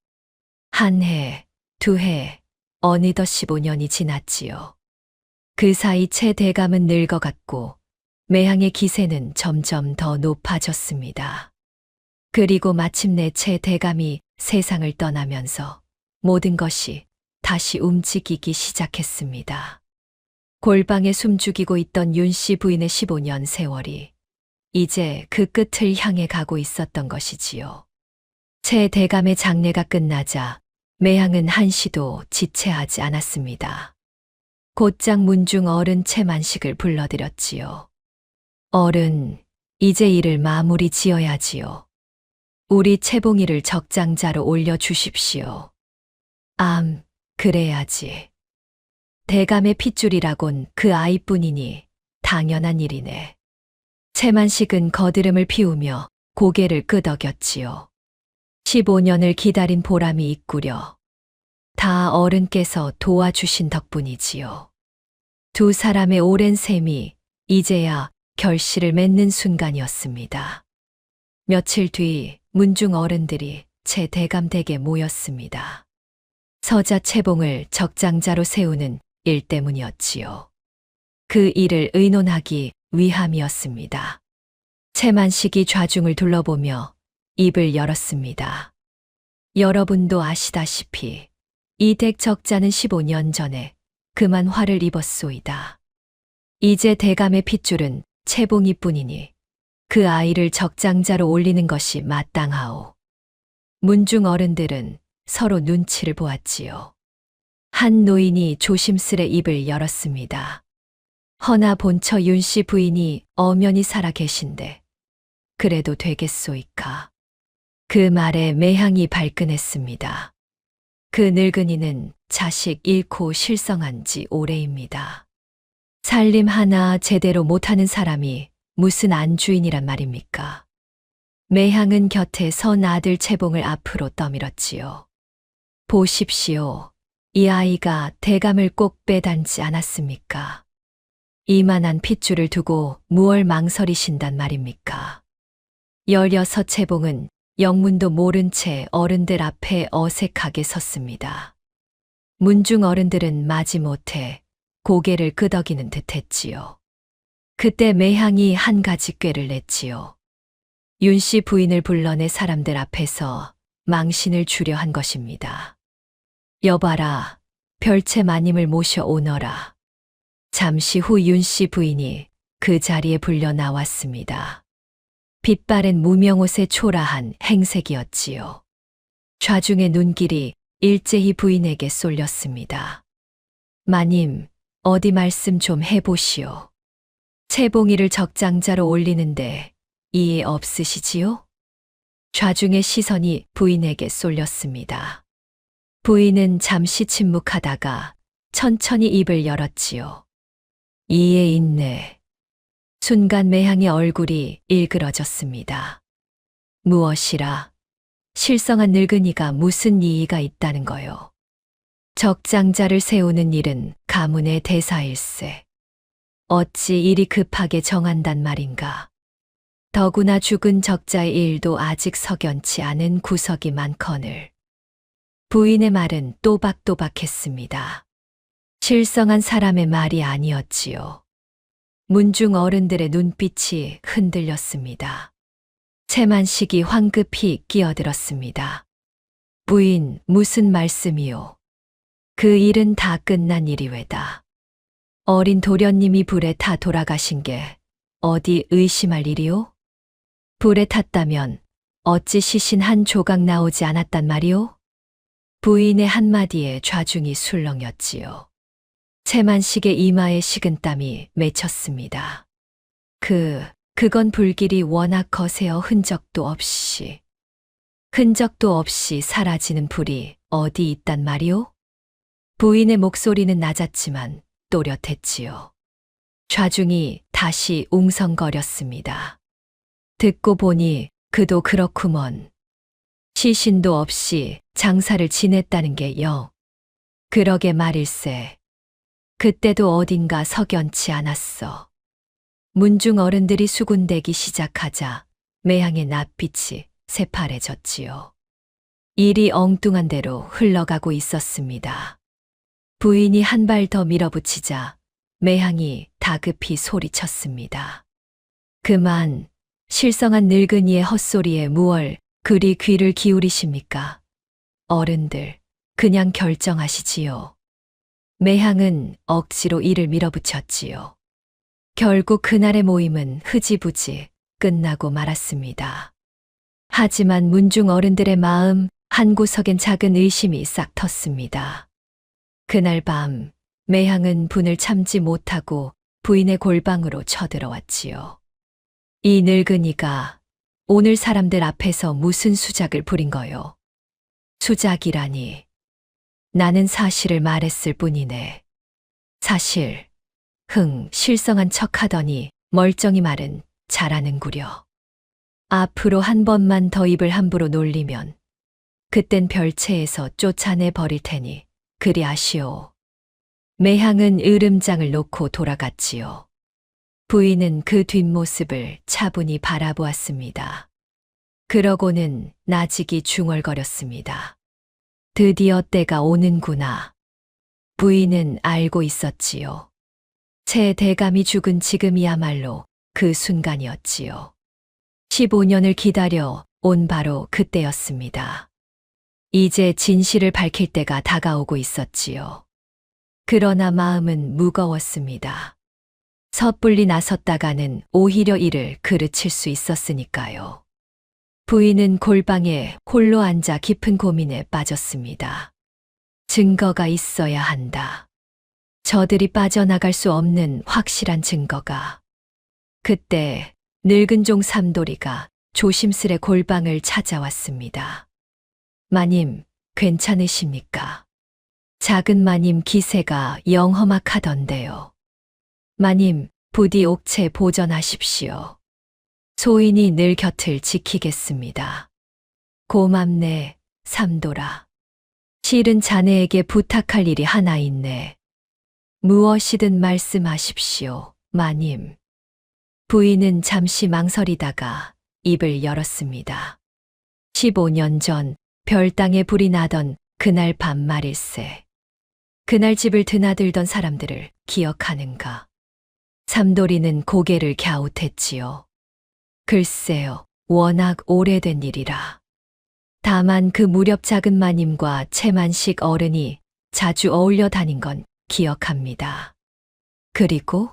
한 해, 두 해, 어느덧 15년이 지났지요. 그 사이 채 대감은 늙어갔고 매향의 기세는 점점 더 높아졌습니다. 그리고 마침내 채 대감이 세상을 떠나면서 모든 것이 다시 움직이기 시작했습니다. 골방에 숨죽이고 있던 윤씨 부인의 15년 세월이 이제 그 끝을 향해 가고 있었던 것이지요. 채 대감의 장례가 끝나자 매향은 한시도 지체하지 않았습니다. 곧장 문중 어른 채만식을 불러들였지요. 어른, 이제 일을 마무리 지어야지요. 우리 채봉이를 적장자로 올려주십시오. 그래야지. 대감의 핏줄이라곤 그 아이뿐이니 당연한 일이네. 채만식은 거드름을 피우며 고개를 끄덕였지요. 15년을 기다린 보람이 있구려. 다 어른께서 도와주신 덕분이지요. 두 사람의 오랜 셈이 이제야 결실을 맺는 순간이었습니다. 며칠 뒤 문중 어른들이 채 대감 댁에 모였습니다. 서자 채봉을 적장자로 세우는 일 때문이었지요. 그 일을 의논하기 위함이었습니다. 채만식이 좌중을 둘러보며 입을 열었습니다. 여러분도 아시다시피 이 댁 적자는 15년 전에 그만 화를 입었소이다. 이제 대감의 핏줄은 채봉이뿐이니 그 아이를 적장자로 올리는 것이 마땅하오. 문중 어른들은 서로 눈치를 보았지요. 한 노인이 조심스레 입을 열었습니다. 허나 본처 윤씨 부인이 엄연히 살아 계신데 그래도 되겠소이까. 그 말에 매향이 발끈했습니다. 그 늙은이는 자식 잃고 실성한 지 오래입니다. 살림 하나 제대로 못하는 사람이 무슨 안주인이란 말입니까? 매향은 곁에 선 아들 채봉을 앞으로 떠밀었지요. 보십시오. 이 아이가 대감을 꼭 빼닮지 않았습니까? 이만한 핏줄을 두고 무얼 망설이신단 말입니까? 16 채봉은 영문도 모른 채 어른들 앞에 어색하게 섰습니다. 문중 어른들은 마지못해 고개를 끄덕이는 듯 했지요. 그때 매향이 한 가지 꾀를 냈지요. 윤씨 부인을 불러내 사람들 앞에서 망신을 주려 한 것입니다. 여봐라, 별채 마님을 모셔오너라. 잠시 후 윤씨 부인이 그 자리에 불려 나왔습니다. 빛바랜 무명옷에 초라한 행색이었지요. 좌중의 눈길이 일제히 부인에게 쏠렸습니다. 마님, 어디 말씀 좀 해보시오. 채봉이를 적장자로 올리는데 이해 없으시지요? 좌중의 시선이 부인에게 쏠렸습니다. 부인은 잠시 침묵하다가 천천히 입을 열었지요. 이에 있네. 순간 매향의 얼굴이 일그러졌습니다. 무엇이라? 실성한 늙은이가 무슨 이의가 있다는 거요. 적장자를 세우는 일은 가문의 대사일세. 어찌 이리 급하게 정한단 말인가. 더구나 죽은 적자의 일도 아직 석연치 않은 구석이 많거늘. 부인의 말은 또박또박했습니다. 실성한 사람의 말이 아니었지요. 문중 어른들의 눈빛이 흔들렸습니다. 채만식이 황급히 끼어들었습니다. 부인, 무슨 말씀이요? 그 일은 다 끝난 일이외다. 어린 도련님이 불에 타 돌아가신 게 어디 의심할 일이요? 불에 탔다면 어찌 시신 한 조각 나오지 않았단 말이요? 부인의 한마디에 좌중이 술렁였지요. 채만식의 이마에 식은땀이 맺혔습니다. 그건 불길이 워낙 거세어 흔적도 없이 사라지는 불이 어디 있단 말이오? 부인의 목소리는 낮았지만 또렷했지요. 좌중이 다시 웅성거렸습니다. 듣고 보니 그도 그렇구먼. 시신도 없이 장사를 지냈다는 게요. 그러게 말일세. 그때도 어딘가 석연치 않았어. 문중 어른들이 수군대기 시작하자 매향의 낯빛이 새파래졌지요. 일이 엉뚱한 대로 흘러가고 있었습니다. 부인이 한 발 더 밀어붙이자 매향이 다급히 소리쳤습니다. 그만, 실성한 늙은이의 헛소리에 무얼 그리 귀를 기울이십니까? 어른들, 그냥 결정하시지요. 매향은 억지로 이를 밀어붙였지요. 결국 그날의 모임은 흐지부지 끝나고 말았습니다. 하지만 문중 어른들의 마음 한구석엔 작은 의심이 싹 텄습니다. 그날 밤 매향은 분을 참지 못하고 부인의 골방으로 쳐들어왔지요. 이 늙은이가 오늘 사람들 앞에서 무슨 수작을 부린 거요? 수작이라니. 나는 사실을 말했을 뿐이네. 사실, 실성한 척하더니 멀쩡히 말은 잘하는구려. 앞으로 한 번만 더 입을 함부로 놀리면 그땐 별채에서 쫓아내 버릴 테니 그리 아시오. 매향은 으름장을 놓고 돌아갔지요. 부인은 그 뒷모습을 차분히 바라보았습니다. 그러고는 나직이 중얼거렸습니다. 드디어 때가 오는구나. 부인은 알고 있었지요. 채 대감이 죽은 지금이야말로 그 순간이었지요. 15년을 기다려 온 바로 그때였습니다. 이제 진실을 밝힐 때가 다가오고 있었지요. 그러나 마음은 무거웠습니다. 섣불리 나섰다가는 오히려 이를 그르칠 수 있었으니까요. 부인은 골방에 홀로 앉아 깊은 고민에 빠졌습니다. 증거가 있어야 한다. 저들이 빠져나갈 수 없는 확실한 증거가. 그때 늙은 종 삼돌이가 조심스레 골방을 찾아왔습니다. 마님, 괜찮으십니까? 작은 마님 기세가 영 험악하던데요. 마님, 부디 옥체 보전하십시오. 소인이 늘 곁을 지키겠습니다. 고맙네, 삼돌아. 실은 자네에게 부탁할 일이 하나 있네. 무엇이든 말씀하십시오, 마님. 부인은 잠시 망설이다가 입을 열었습니다. 15년 전 별땅에 불이 나던 그날 밤 말일세. 그날 집을 드나들던 사람들을 기억하는가? 삼돌이는 고개를 갸웃했지요. 글쎄요, 워낙 오래된 일이라. 다만 그 무렵 작은 마님과 채만식 어른이 자주 어울려 다닌 건 기억합니다. 그리고?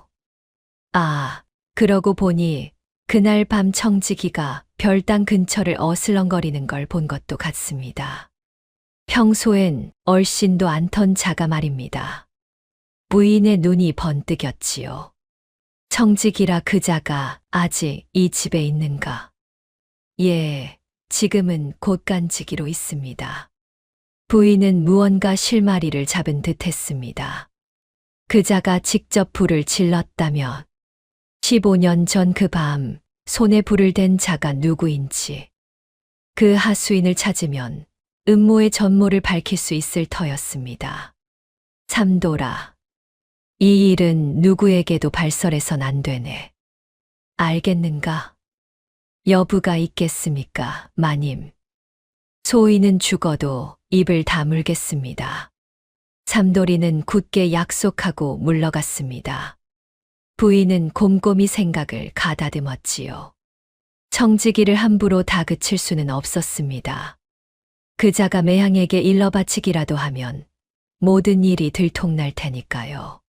그러고 보니 그날 밤 청지기가 별당 근처를 어슬렁거리는 걸 본 것도 같습니다. 평소엔 얼씬도 않던 자가 말입니다. 부인의 눈이 번뜩였지요. 청지기라 그 자가 아직 이 집에 있는가? 예, 지금은 곳간지기로 있습니다. 부인은 무언가 실마리를 잡은 듯 했습니다. 그자가 직접 불을 질렀다며 15년 전 그 밤 손에 불을 댄 자가 누구인지 그 하수인을 찾으면 음모의 전모를 밝힐 수 있을 터였습니다. 삼돌아, 이 일은 누구에게도 발설해선 안 되네. 알겠는가? 여부가 있겠습니까, 마님? 소인은 죽어도 입을 다물겠습니다. 삼돌이는 굳게 약속하고 물러갔습니다. 부인은 곰곰이 생각을 가다듬었지요. 청지기를 함부로 다그칠 수는 없었습니다. 그자가 매향에게 일러 바치기라도 하면 모든 일이 들통날 테니까요.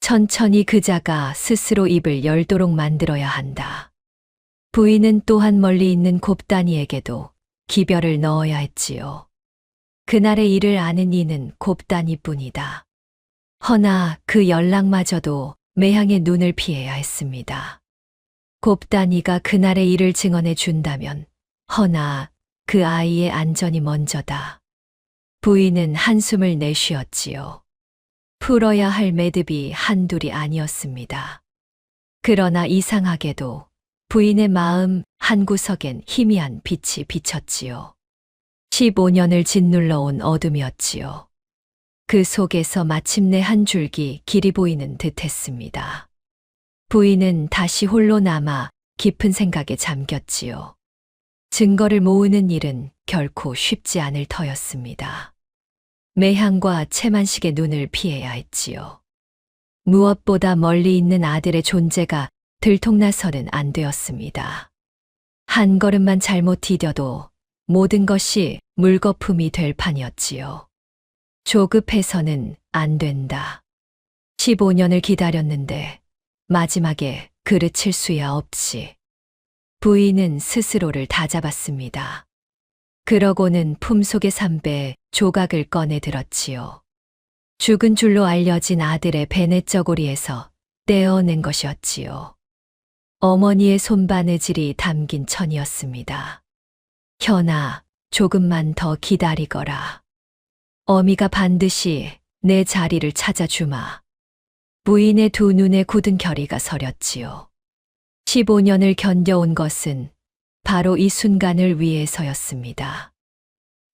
천천히 그자가 스스로 입을 열도록 만들어야 한다. 부인은 또한 멀리 있는 곱단이에게도 기별을 넣어야 했지요. 그날의 일을 아는 이는 곱단이뿐이다. 허나 그 연락마저도 매향의 눈을 피해야 했습니다. 곱단이가 그날의 일을 증언해 준다면 허나 그 아이의 안전이 먼저다. 부인은 한숨을 내쉬었지요. 풀어야 할 매듭이 한둘이 아니었습니다. 그러나 이상하게도 부인의 마음 한구석엔 희미한 빛이 비쳤지요. 15년을 짓눌러 온 어둠이었지요. 그 속에서 마침내 한 줄기 길이 보이는 듯했습니다. 부인은 다시 홀로 남아 깊은 생각에 잠겼지요. 증거를 모으는 일은 결코 쉽지 않을 터였습니다. 매향과 채만식의 눈을 피해야 했지요. 무엇보다 멀리 있는 아들의 존재가 들통나서는 안 되었습니다. 한 걸음만 잘못 디뎌도 모든 것이 물거품이 될 판이었지요. 조급해서는 안 된다. 15년을 기다렸는데 마지막에 그르칠 수야 없지. 부인은 스스로를 다잡았습니다. 그러고는 품속의 삼배 조각을 꺼내 들었지요. 죽은 줄로 알려진 아들의 베넷저고리에서 떼어낸 것이었지요. 어머니의 손바느질이 담긴 천이었습니다. 현아, 조금만 더 기다리거라. 어미가 반드시 내 자리를 찾아주마. 부인의 두 눈에 굳은 결의가 서렸지요. 15년을 견뎌온 것은 바로 이 순간을 위해서였습니다.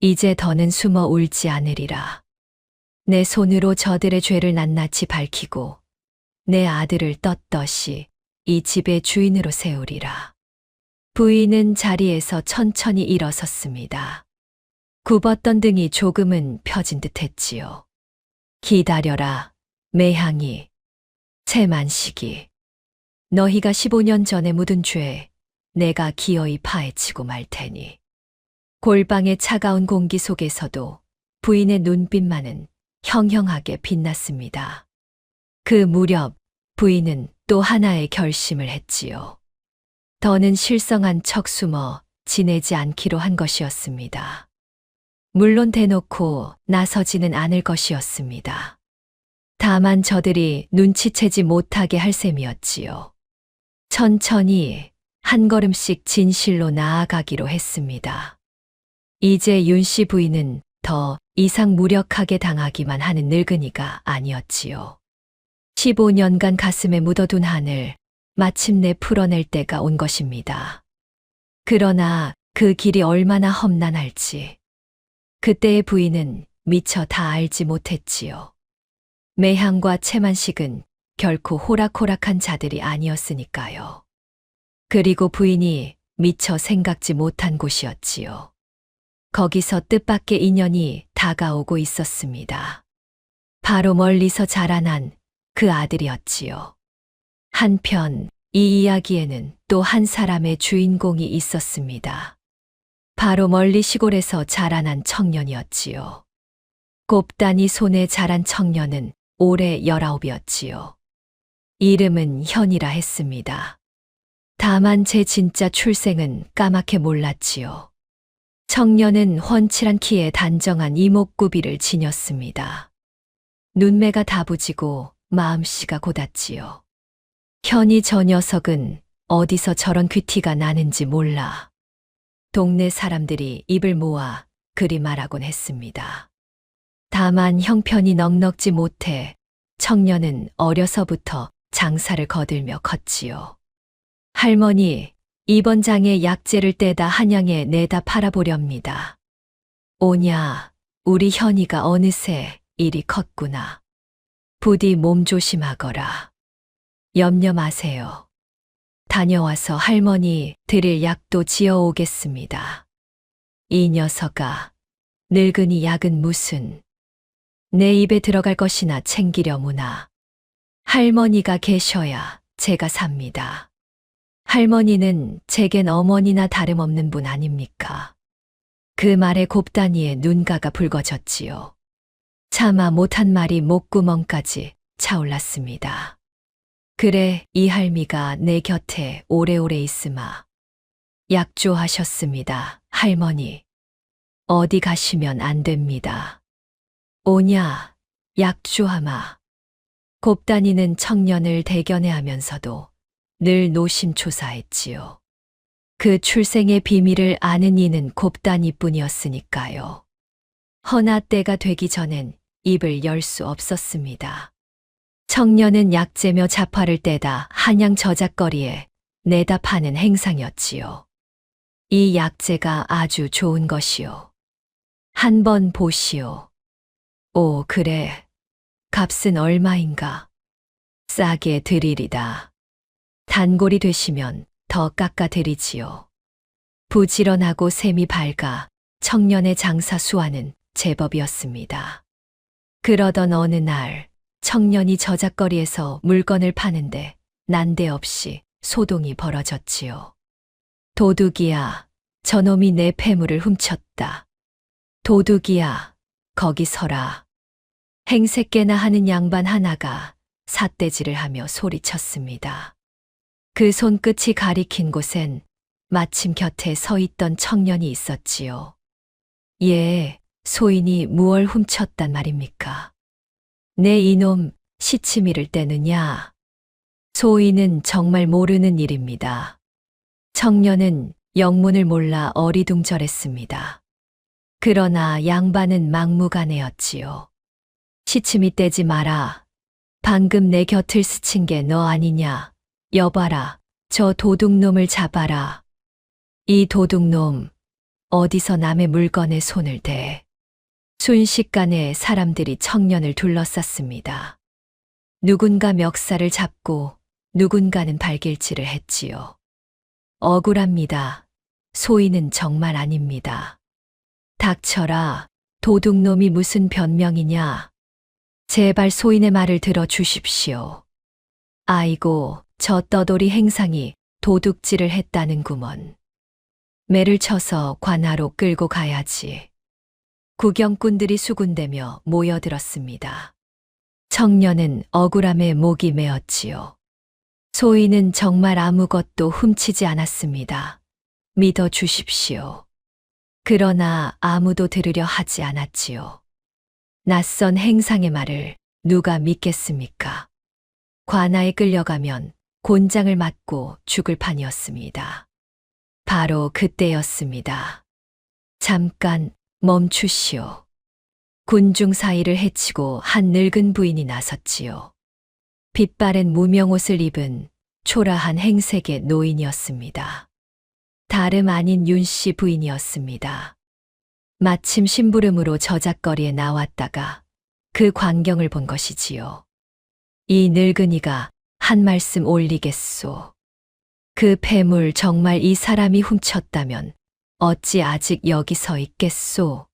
이제 더는 숨어 울지 않으리라. 내 손으로 저들의 죄를 낱낱이 밝히고 내 아들을 떳떳이 이 집의 주인으로 세우리라. 부인은 자리에서 천천히 일어섰습니다. 굽었던 등이 조금은 펴진 듯 했지요. 기다려라, 매향이, 채만식이. 너희가 15년 전에 묻은 죄 내가 기어이 파헤치고 말 테니. 골방의 차가운 공기 속에서도 부인의 눈빛만은 형형하게 빛났습니다. 그 무렵 부인은 또 하나의 결심을 했지요. 더는 실성한 척 숨어 지내지 않기로 한 것이었습니다. 물론 대놓고 나서지는 않을 것이었습니다. 다만 저들이 눈치채지 못하게 할 셈이었지요. 천천히 한 걸음씩 진실로 나아가기로 했습니다. 이제 윤씨 부인은 더 이상 무력하게 당하기만 하는 늙은이가 아니었지요. 15년간 가슴에 묻어둔 한을 마침내 풀어낼 때가 온 것입니다. 그러나 그 길이 얼마나 험난할지 그때의 부인은 미처 다 알지 못했지요. 매향과 채만식은 결코 호락호락한 자들이 아니었으니까요. 그리고 부인이 미처 생각지 못한 곳이었지요. 거기서 뜻밖의 인연이 다가오고 있었습니다. 바로 멀리서 자라난 그 아들이었지요. 한편 이 이야기에는 또 한 사람의 주인공이 있었습니다. 바로 멀리 시골에서 자라난 청년이었지요. 곱단이 손에 자란 청년은 올해 19이었지요. 이름은 현이라 했습니다. 다만 제 진짜 출생은 까맣게 몰랐지요. 청년은 훤칠한 키에 단정한 이목구비를 지녔습니다. 눈매가 다부지고 마음씨가 고닫지요. 현이 저 녀석은 어디서 저런 귀티가 나는지 몰라. 동네 사람들이 입을 모아 그리 말하곤 했습니다. 다만 형편이 넉넉지 못해 청년은 어려서부터 장사를 거들며 컸지요. 할머니, 이번 장에 약재를 떼다 한양에 내다 팔아보렵니다. 오냐, 우리 현이가 어느새 일이 컸구나. 부디 몸 조심하거라. 염려 마세요. 다녀와서 할머니 드릴 약도 지어 오겠습니다. 이 녀석아, 늙은이 약은 무슨 내 입에 들어갈 것이나 챙기려무나. 할머니가 계셔야 제가 삽니다. 할머니는 제겐 어머니나 다름없는 분 아닙니까? 그 말에 곱다니의 눈가가 붉어졌지요. 차마 못한 말이 목구멍까지 차올랐습니다. 그래, 이 할미가 내 곁에 오래오래 있으마. 약조하셨습니다, 할머니. 어디 가시면 안 됩니다. 오냐, 약조하마. 곱다니는 청년을 대견해하면서도 늘 노심초사했지요. 그 출생의 비밀을 아는 이는 곱다니뿐이었으니까요. 허나 때가 되기 전엔 입을 열 수 없었습니다. 청년은 약재며 잡화를 떼다 한양 저작거리에 내다 파는 행상이었지요. 이 약재가 아주 좋은 것이요. 한번 보시오. 오, 그래. 값은 얼마인가? 싸게 드리리다. 단골이 되시면 더 깎아 드리지요. 부지런하고 셈이 밝아 청년의 장사 수완은 제법이었습니다. 그러던 어느 날 청년이 저작거리에서 물건을 파는데 난데없이 소동이 벌어졌지요. 도둑이야, 저놈이 내 폐물을 훔쳤다. 도둑이야, 거기 서라. 행색깨나 하는 양반 하나가 삿대질을 하며 소리쳤습니다. 그 손끝이 가리킨 곳엔 마침 곁에 서 있던 청년이 있었지요. 예, 소인이 무얼 훔쳤단 말입니까? 내 이놈 시치미를 떼느냐? 소인은 정말 모르는 일입니다. 청년은 영문을 몰라 어리둥절했습니다. 그러나 양반은 막무가내였지요. 시치미 떼지 마라. 방금 내 곁을 스친 게 너 아니냐? 여봐라, 저 도둑놈을 잡아라. 이 도둑놈, 어디서 남의 물건에 손을 대. 순식간에 사람들이 청년을 둘러쌌습니다. 누군가 멱살을 잡고 누군가는 발길질을 했지요. 억울합니다. 소인은 정말 아닙니다. 닥쳐라, 도둑놈이 무슨 변명이냐. 제발 소인의 말을 들어 주십시오. 아이고, 저 떠돌이 행상이 도둑질을 했다는구먼. 매를 쳐서 관하로 끌고 가야지. 구경꾼들이 수군대며 모여들었습니다. 청년은 억울함에 목이 메었지요. 소인은 정말 아무것도 훔치지 않았습니다. 믿어 주십시오. 그러나 아무도 들으려 하지 않았지요. 낯선 행상의 말을 누가 믿겠습니까? 관아에 끌려가면 곤장을 맞고 죽을 판이었습니다. 바로 그때였습니다. 잠깐 멈추시오. 군중 사이를 헤치고 한 늙은 부인이 나섰지요. 빛바랜 무명옷을 입은 초라한 행색의 노인이었습니다. 다름 아닌 윤씨 부인이었습니다. 마침 심부름으로 저작거리에 나왔다가 그 광경을 본 것이지요. 이 늙은이가 한 말씀 올리겠소. 그 폐물 정말 이 사람이 훔쳤다면 어찌 아직 여기 서 있겠소.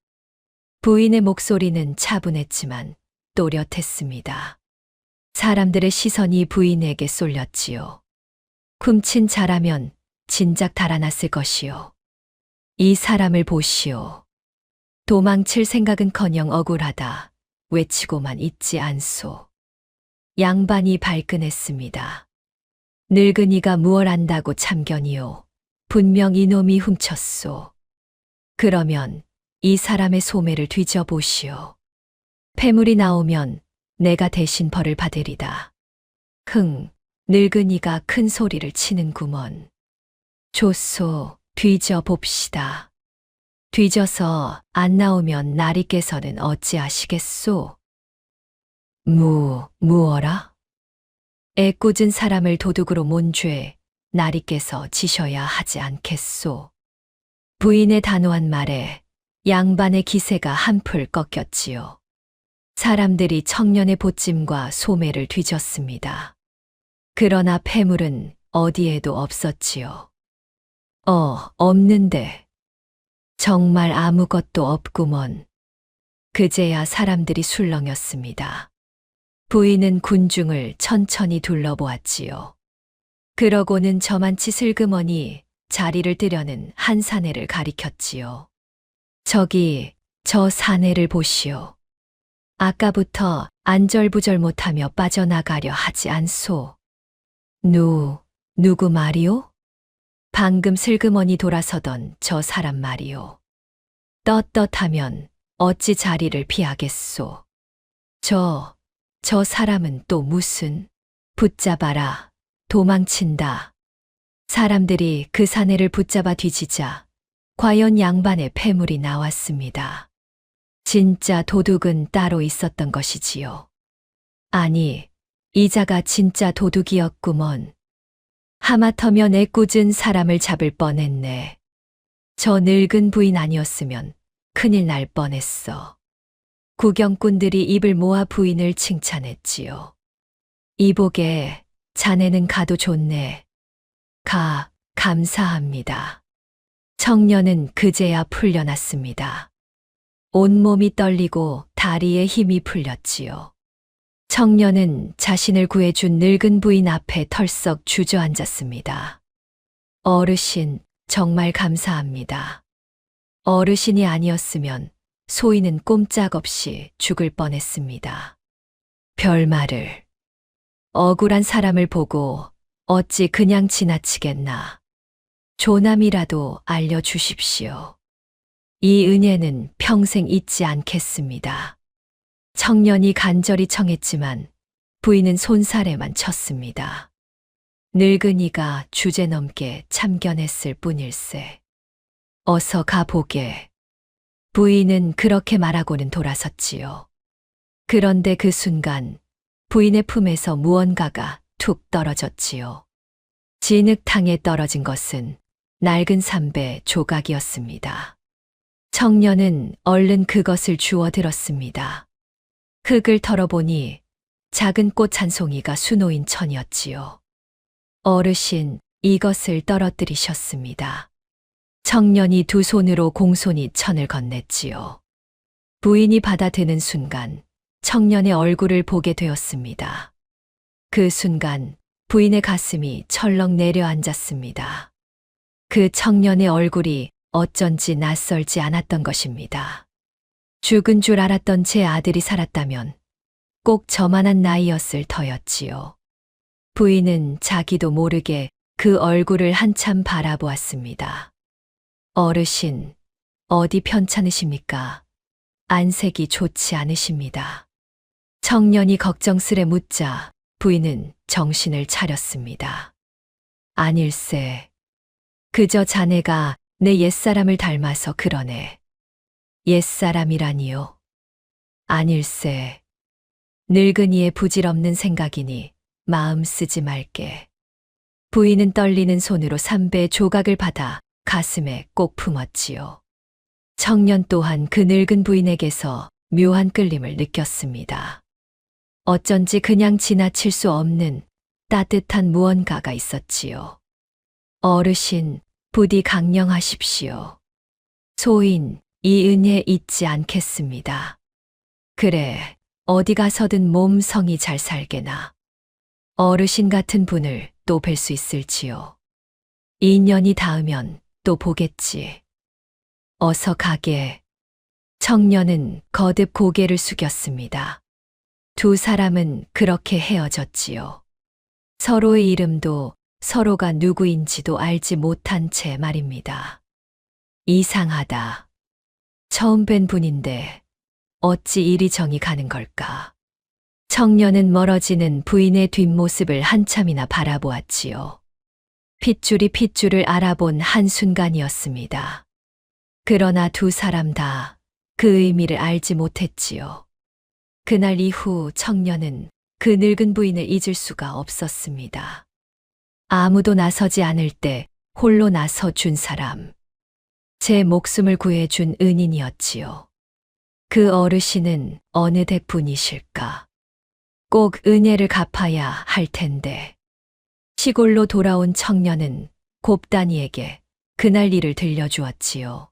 부인의 목소리는 차분했지만 또렷했습니다. 사람들의 시선이 부인에게 쏠렸지요. 훔친 자라면 진작 달아났을 것이요. 이 사람을 보시오. 도망칠 생각은커녕 억울하다 외치고만 있지 않소. 양반이 발끈했습니다. 늙은이가 무얼 안다고 참견이요. 분명 이놈이 훔쳤소. 그러면 이 사람의 소매를 뒤져보시오. 폐물이 나오면 내가 대신 벌을 받으리다. 흥, 늙은이가 큰 소리를 치는구먼. 좋소, 뒤져 봅시다. 뒤져서 안 나오면 나리께서는 어찌하시겠소? 무어라? 애꿎은 사람을 도둑으로 몬 죄 나리께서 지셔야 하지 않겠소? 부인의 단호한 말에 양반의 기세가 한풀 꺾였지요. 사람들이 청년의 보찜과 소매를 뒤졌습니다. 그러나 폐물은 어디에도 없었지요. 없는데. 정말 아무것도 없구먼. 그제야 사람들이 술렁였습니다. 부인은 군중을 천천히 둘러보았지요. 그러고는 저만치 슬그머니 자리를 뜨려는 한 사내를 가리켰지요. 저기, 저 사내를 보시오. 아까부터 안절부절 못하며 빠져나가려 하지 않소. 누구 말이오? 방금 슬그머니 돌아서던 저 사람 말이오. 떳떳하면 어찌 자리를 피하겠소. 저 사람은 또 무슨, 붙잡아라, 도망친다. 사람들이 그 사내를 붙잡아 뒤지자 과연 양반의 폐물이 나왔습니다. 진짜 도둑은 따로 있었던 것이지요. 아니, 이자가 진짜 도둑이었구먼. 하마터면 애꿎은 사람을 잡을 뻔했네. 저 늙은 부인 아니었으면 큰일 날 뻔했어. 구경꾼들이 입을 모아 부인을 칭찬했지요. 이보게, 자네는 가도 좋네. 감사합니다. 청년은 그제야 풀려났습니다. 온몸이 떨리고 다리에 힘이 풀렸지요. 청년은 자신을 구해준 늙은 부인 앞에 털썩 주저앉았습니다. 어르신, 정말 감사합니다. 어르신이 아니었으면 소인은 꼼짝없이 죽을 뻔했습니다. 별말을. 억울한 사람을 보고 어찌 그냥 지나치겠나. 조남이라도 알려주십시오. 이 은혜는 평생 잊지 않겠습니다. 청년이 간절히 청했지만 부인은 손사래만 쳤습니다. 늙은이가 주제넘게 참견했을 뿐일세. 어서 가보게. 부인은 그렇게 말하고는 돌아섰지요. 그런데 그 순간 부인의 품에서 무언가가 툭 떨어졌지요. 진흙탕에 떨어진 것은 낡은 삼배 조각이었습니다. 청년은 얼른 그것을 주워 들었습니다. 흙을 털어보니 작은 꽃 한 송이가 수놓인 천이었지요. 어르신, 이것을 떨어뜨리셨습니다. 청년이 두 손으로 공손히 천을 건넸지요. 부인이 받아드는 순간 청년의 얼굴을 보게 되었습니다. 그 순간 부인의 가슴이 철렁 내려앉았습니다. 그 청년의 얼굴이 어쩐지 낯설지 않았던 것입니다. 죽은 줄 알았던 제 아들이 살았다면 꼭 저만한 나이였을 터였지요. 부인은 자기도 모르게 그 얼굴을 한참 바라보았습니다. 어르신, 어디 편찮으십니까? 안색이 좋지 않으십니다. 청년이 걱정스레 묻자 부인은 정신을 차렸습니다. 아닐세. 그저 자네가 내 옛사람을 닮아서 그러네. 옛사람이라니요. 아닐세. 늙은이의 부질없는 생각이니 마음 쓰지 말게. 부인은 떨리는 손으로 삼배 조각을 받아 가슴에 꼭 품었지요. 청년 또한 그 늙은 부인에게서 묘한 끌림을 느꼈습니다. 어쩐지 그냥 지나칠 수 없는 따뜻한 무언가가 있었지요. 어르신, 부디 강령하십시오. 소인, 이 은혜 잊지 않겠습니다. 그래, 어디 가서든 몸 성이 잘 살게나. 어르신 같은 분을 또 뵐 수 있을지요. 2년이 닿으면 또 보겠지. 어서 가게. 청년은 거듭 고개를 숙였습니다. 두 사람은 그렇게 헤어졌지요. 서로의 이름도 서로가 누구인지도 알지 못한 채 말입니다. 이상하다. 처음 뵌 분인데 어찌 이리 정이 가는 걸까? 청년은 멀어지는 부인의 뒷모습을 한참이나 바라보았지요. 핏줄이 핏줄을 알아본 한순간이었습니다. 그러나 두 사람 다 그 의미를 알지 못했지요. 그날 이후 청년은 그 늙은 부인을 잊을 수가 없었습니다. 아무도 나서지 않을 때 홀로 나서 준 사람. 제 목숨을 구해준 은인이었지요. 그 어르신은 어느 댁분이실까? 꼭 은혜를 갚아야 할 텐데. 시골로 돌아온 청년은 곱단이에게 그날 일을 들려주었지요.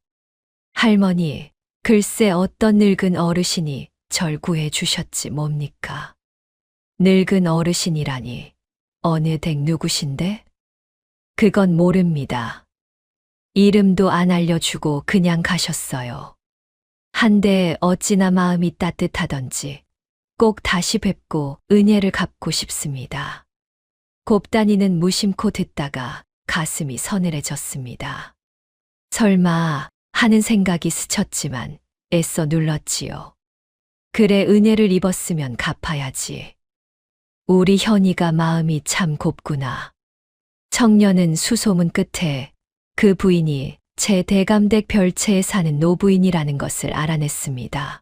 할머니, 글쎄 어떤 늙은 어르신이 절 구해 주셨지 뭡니까? 늙은 어르신이라니 어느 댁 누구신데? 그건 모릅니다. 이름도 안 알려주고 그냥 가셨어요. 한데 어찌나 마음이 따뜻하던지 꼭 다시 뵙고 은혜를 갚고 싶습니다. 곱단이는 무심코 듣다가 가슴이 서늘해졌습니다. 설마 하는 생각이 스쳤지만 애써 눌렀지요. 그래 은혜를 입었으면 갚아야지. 우리 현이가 마음이 참 곱구나. 청년은 수소문 끝에 그 부인이 제 대감댁 별채에 사는 노부인이라는 것을 알아냈습니다.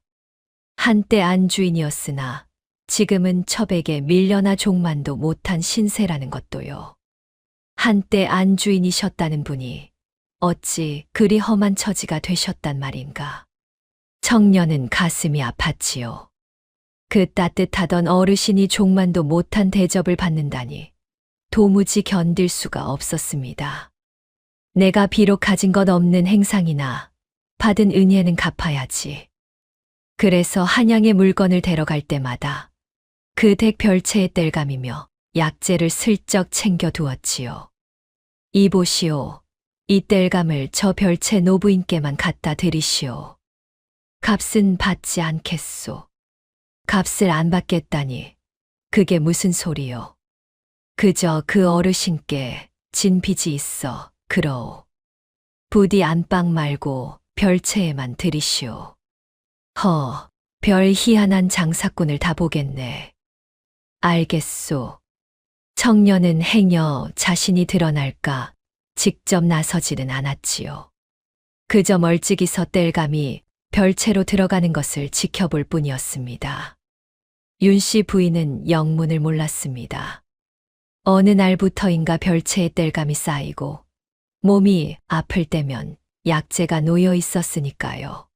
한때 안주인이었으나 지금은 첩에게 밀려나 종만도 못한 신세라는 것도요. 한때 안주인이셨다는 분이 어찌 그리 험한 처지가 되셨단 말인가. 청년은 가슴이 아팠지요. 그 따뜻하던 어르신이 종만도 못한 대접을 받는다니 도무지 견딜 수가 없었습니다. 내가 비록 가진 것 없는 행상이나 받은 은혜는 갚아야지. 그래서 한양에 물건을 데려갈 때마다 그 댁 별채의 땔감이며 약재를 슬쩍 챙겨 두었지요. 이보시오. 이 땔감을 저 별채 노부인께만 갖다 드리시오. 값은 받지 않겠소. 값을 안 받겠다니 그게 무슨 소리요. 그저 그 어르신께 진 빚이 있어 그러오. 부디 안방 말고 별채에만 드리시오. 허, 별 희한한 장사꾼을 다 보겠네. 알겠소. 청년은 행여 자신이 드러날까 직접 나서지는 않았지요. 그저 멀찍이서 땔감이 별채로 들어가는 것을 지켜볼 뿐이었습니다. 윤씨 부인은 영문을 몰랐습니다. 어느 날부터인가 별채의 땔감이 쌓이고 몸이 아플 때면 약재가 놓여 있었으니까요.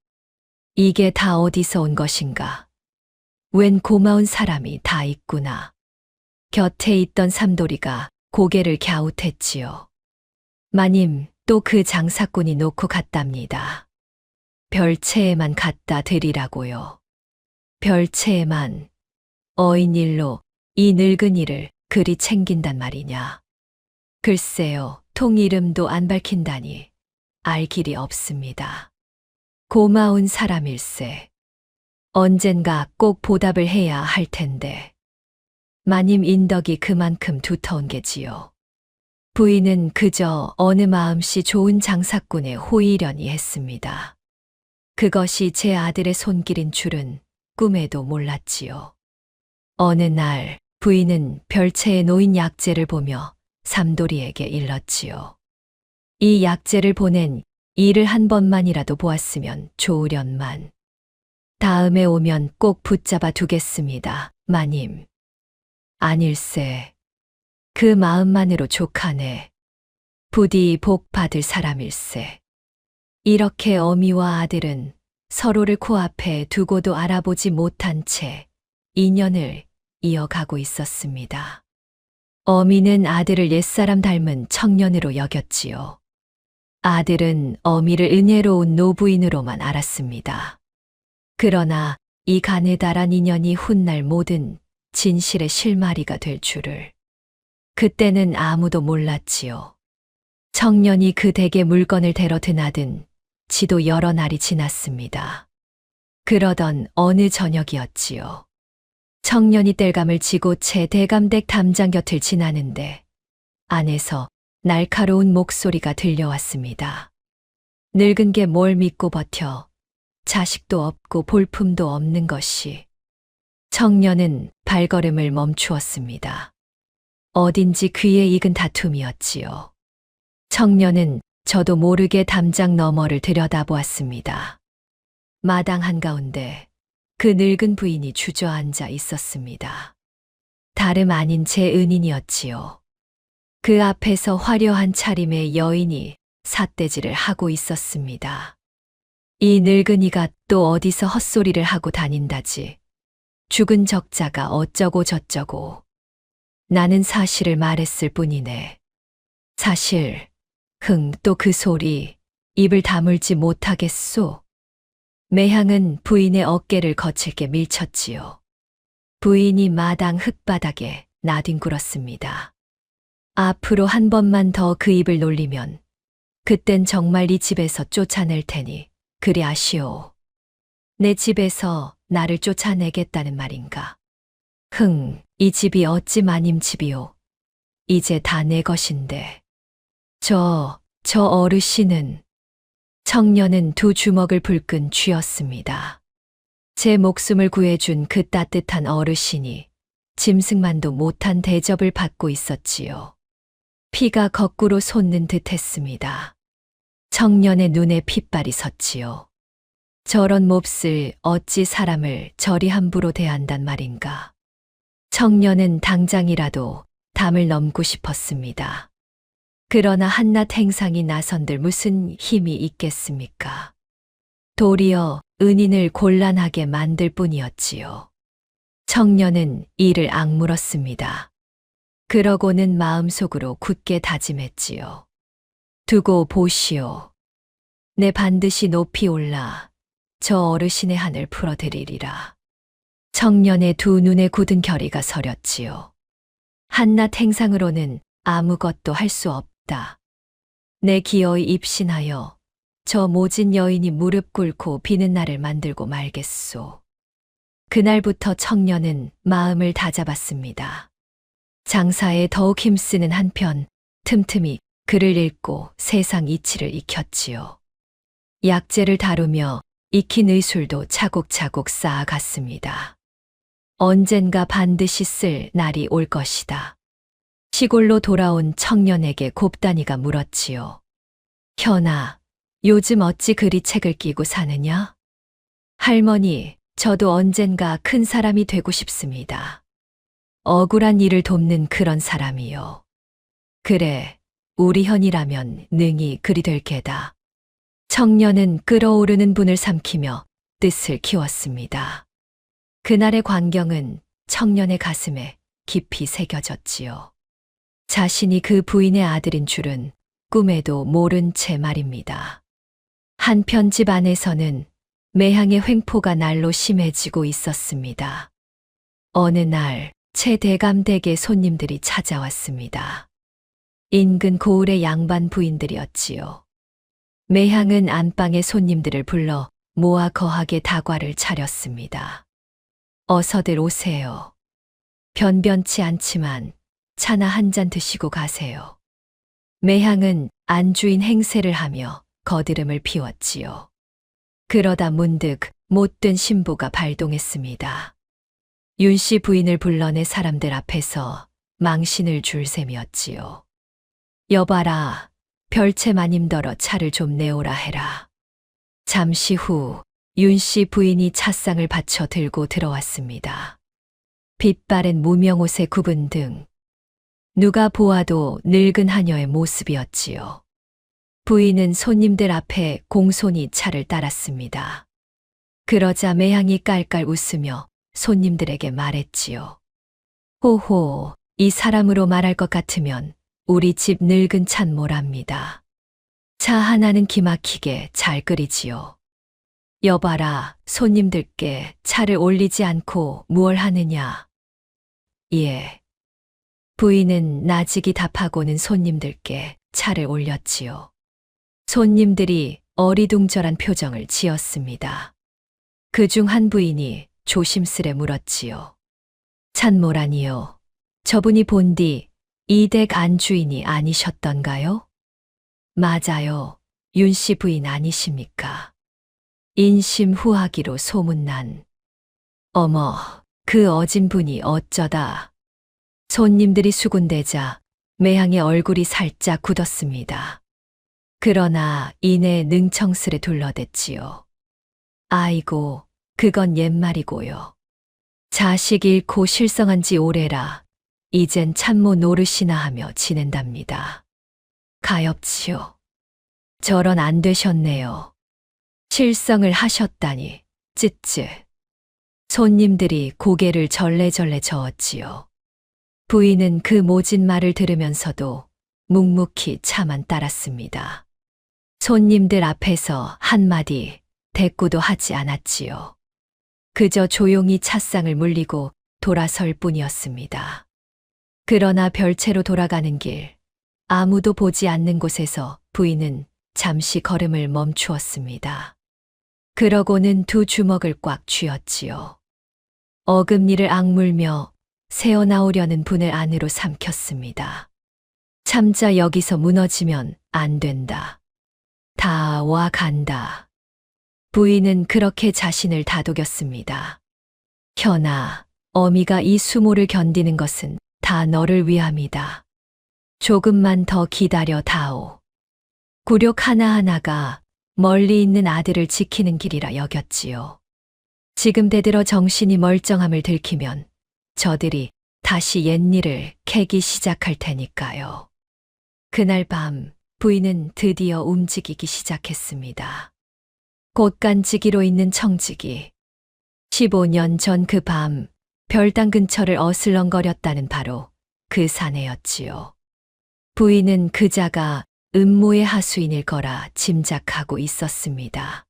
이게 다 어디서 온 것인가? 웬 고마운 사람이 다 있구나. 곁에 있던 삼돌이가 고개를 갸웃했지요. 마님, 또 그 장사꾼이 놓고 갔답니다. 별채에만 갖다 드리라고요. 별채에만. 어인일로 이 늙은이를 그리 챙긴단 말이냐. 글쎄요, 통 이름도 안 밝힌다니 알 길이 없습니다. 고마운 사람일세. 언젠가 꼭 보답을 해야 할 텐데. 마님 인덕이 그만큼 두터운 게지요. 부인은 그저 어느 마음씨 좋은 장사꾼에 호의련히 했습니다. 그것이 제 아들의 손길인 줄은 꿈에도 몰랐지요. 어느 날 부인은 별채에 놓인 약재를 보며 삼돌이에게 일렀지요. 이 약재를 보낸 이를 한 번만이라도 보았으면 좋으련만. 다음에 오면 꼭 붙잡아 두겠습니다, 마님. 아닐세. 그 마음만으로 족하네. 부디 복 받을 사람일세. 이렇게 어미와 아들은 서로를 코앞에 두고도 알아보지 못한 채 인연을 이어가고 있었습니다. 어미는 아들을 옛사람 닮은 청년으로 여겼지요. 아들은 어미를 은혜로운 노부인으로만 알았습니다. 그러나 이 가느다란 인연이 훗날 모든 진실의 실마리가 될 줄을 그때는 아무도 몰랐지요. 청년이 그 댁에 물건을 데려 드나든 지도 여러 날이 지났습니다. 그러던 어느 저녁이었지요. 청년이 땔감을 지고 제 대감댁 담장 곁을 지나는데 안에서 날카로운 목소리가 들려왔습니다. 늙은 게 뭘 믿고 버텨. 자식도 없고 볼품도 없는 것이. 청년은 발걸음을 멈추었습니다. 어딘지 귀에 익은 다툼이었지요. 청년은 저도 모르게 담장 너머를 들여다보았습니다. 마당 한가운데 그 늙은 부인이 주저앉아 있었습니다. 다름 아닌 제 은인이었지요. 그 앞에서 화려한 차림의 여인이 삿대질을 하고 있었습니다. 이 늙은이가 또 어디서 헛소리를 하고 다닌다지. 죽은 적자가 어쩌고 저쩌고. 나는 사실을 말했을 뿐이네. 사실, 또 그 소리, 입을 다물지 못하겠소. 매향은 부인의 어깨를 거칠게 밀쳤지요. 부인이 마당 흙바닥에 나뒹굴었습니다. 앞으로 한 번만 더 그 입을 놀리면 그땐 정말 이 집에서 쫓아낼 테니 그리 아시오. 내 집에서 나를 쫓아내겠다는 말인가. 이 집이 어찌 마님 집이오. 이제 다 내 것인데. 저 어르신은. 청년은 두 주먹을 불끈 쥐었습니다. 제 목숨을 구해준 그 따뜻한 어르신이 짐승만도 못한 대접을 받고 있었지요. 피가 거꾸로 솟는 듯 했습니다. 청년의 눈에 핏발이 섰지요. 저런 몹쓸 어찌 사람을 저리 함부로 대한단 말인가. 청년은 당장이라도 담을 넘고 싶었습니다. 그러나 한낱 행상이 나선들 무슨 힘이 있겠습니까? 도리어 은인을 곤란하게 만들 뿐이었지요. 청년은 이를 악물었습니다. 그러고는 마음속으로 굳게 다짐했지요. 두고 보시오. 내 반드시 높이 올라 저 어르신의 한을 풀어드리리라. 청년의 두 눈에 굳은 결의가 서렸지요. 한낱 행상으로는 아무것도 할 수 없다. 내 기어이 입신하여 저 모진 여인이 무릎 꿇고 비는 날을 만들고 말겠소. 그날부터 청년은 마음을 다잡았습니다. 장사에 더욱 힘쓰는 한편 틈틈이 글을 읽고 세상 이치를 익혔지요. 약재를 다루며 익힌 의술도 차곡차곡 쌓아갔습니다. 언젠가 반드시 쓸 날이 올 것이다. 시골로 돌아온 청년에게 곱다니가 물었지요. 현아, 요즘 어찌 그리 책을 끼고 사느냐? 할머니, 저도 언젠가 큰 사람이 되고 싶습니다. 억울한 일을 돕는 그런 사람이요. 그래, 우리 현이라면 능히 그리 될 게다. 청년은 끓어오르는 분을 삼키며 뜻을 키웠습니다. 그날의 광경은 청년의 가슴에 깊이 새겨졌지요. 자신이 그 부인의 아들인 줄은 꿈에도 모른 채 말입니다. 한편 집 안에서는 매향의 횡포가 날로 심해지고 있었습니다. 어느 날 최대감 댁에 손님들이 찾아왔습니다. 인근 고을의 양반 부인들이었지요. 매향은 안방에 손님들을 불러 모아 거하게 다과를 차렸습니다. 어서들 오세요. 변변치 않지만 차나 한 잔 드시고 가세요. 매향은 안주인 행세를 하며 거드름을 피웠지요. 그러다 문득 못된 신부가 발동했습니다. 윤씨 부인을 불러내 사람들 앞에서 망신을 줄 셈이었지요. 여봐라, 별채 마님더러 차를 좀 내오라 해라. 잠시 후 윤씨 부인이 찻상을 받쳐 들고 들어왔습니다. 빛바랜 무명옷에 굽은 등, 누가 보아도 늙은 하녀의 모습이었지요. 부인은 손님들 앞에 공손히 차를 따랐습니다. 그러자 매향이 깔깔 웃으며 손님들에게 말했지요. 호호, 이 사람으로 말할 것 같으면 우리 집 늙은 찬모랍니다. 차 하나는 기막히게 잘 끓이지요. 여봐라, 손님들께 차를 올리지 않고 무얼 하느냐. 예. 부인은 나직이 답하고는 손님들께 차를 올렸지요. 손님들이 어리둥절한 표정을 지었습니다. 그중 한 부인이 조심스레 물었지요. 찬모라니요. 저분이 본디 이댁 안주인이 아니셨던가요? 맞아요. 윤씨 부인 아니십니까? 인심후하기로 소문난. 어머, 그 어진 분이 어쩌다. 손님들이 수군대자 매향의 얼굴이 살짝 굳었습니다. 그러나 이내 능청스레 둘러댔지요. 아이고, 그건 옛말이고요. 자식 잃고 실성한 지 오래라 이젠 참모 노릇이나 하며 지낸답니다. 가엾지요. 저런 안 되셨네요. 실성을 하셨다니, 쯧쯧. 손님들이 고개를 절레절레 저었지요. 부인은 그 모진 말을 들으면서도 묵묵히 차만 따랐습니다. 손님들 앞에서 한마디 대꾸도 하지 않았지요. 그저 조용히 찻상을 물리고 돌아설 뿐이었습니다. 그러나 별채로 돌아가는 길, 아무도 보지 않는 곳에서 부인은 잠시 걸음을 멈추었습니다. 그러고는 두 주먹을 꽉 쥐었지요. 어금니를 악물며 새어나오려는 분을 안으로 삼켰습니다. 참자 여기서 무너지면 안 된다. 다 와 간다. 부인은 그렇게 자신을 다독였습니다. 현아, 어미가 이 수모를 견디는 것은 다 너를 위함이다. 조금만 더 기다려 다오. 굴욕 하나하나가 멀리 있는 아들을 지키는 길이라 여겼지요. 지금 대들어 정신이 멀쩡함을 들키면 저들이 다시 옛일을 캐기 시작할 테니까요. 그날 밤 부인은 드디어 움직이기 시작했습니다. 곳간지기로 있는 청지기. 15년 전 그 밤 별당 근처를 어슬렁거렸다는 바로 그 사내였지요. 부인은 그자가 음모의 하수인일 거라 짐작하고 있었습니다.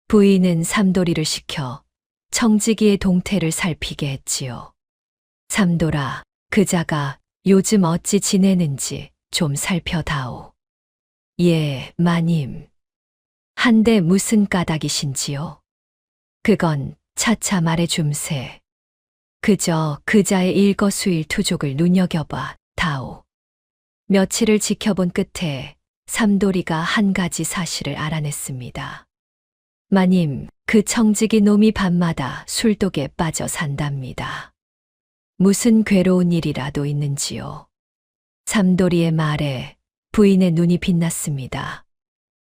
부인은 삼돌이를 시켜 청지기의 동태를 살피게 했지요. 삼돌아, 그자가 요즘 어찌 지내는지 좀 살펴다오. 예, 마님. 한데 무슨 까닭이신지요? 그건 차차 말해줌세. 그저 그자의 일거수일투족을 눈여겨봐 다오. 며칠을 지켜본 끝에 삼돌이가 한 가지 사실을 알아냈습니다. 마님, 그 청지기 놈이 밤마다 술독에 빠져 산답니다. 무슨 괴로운 일이라도 있는지요? 삼돌이의 말에 부인의 눈이 빛났습니다.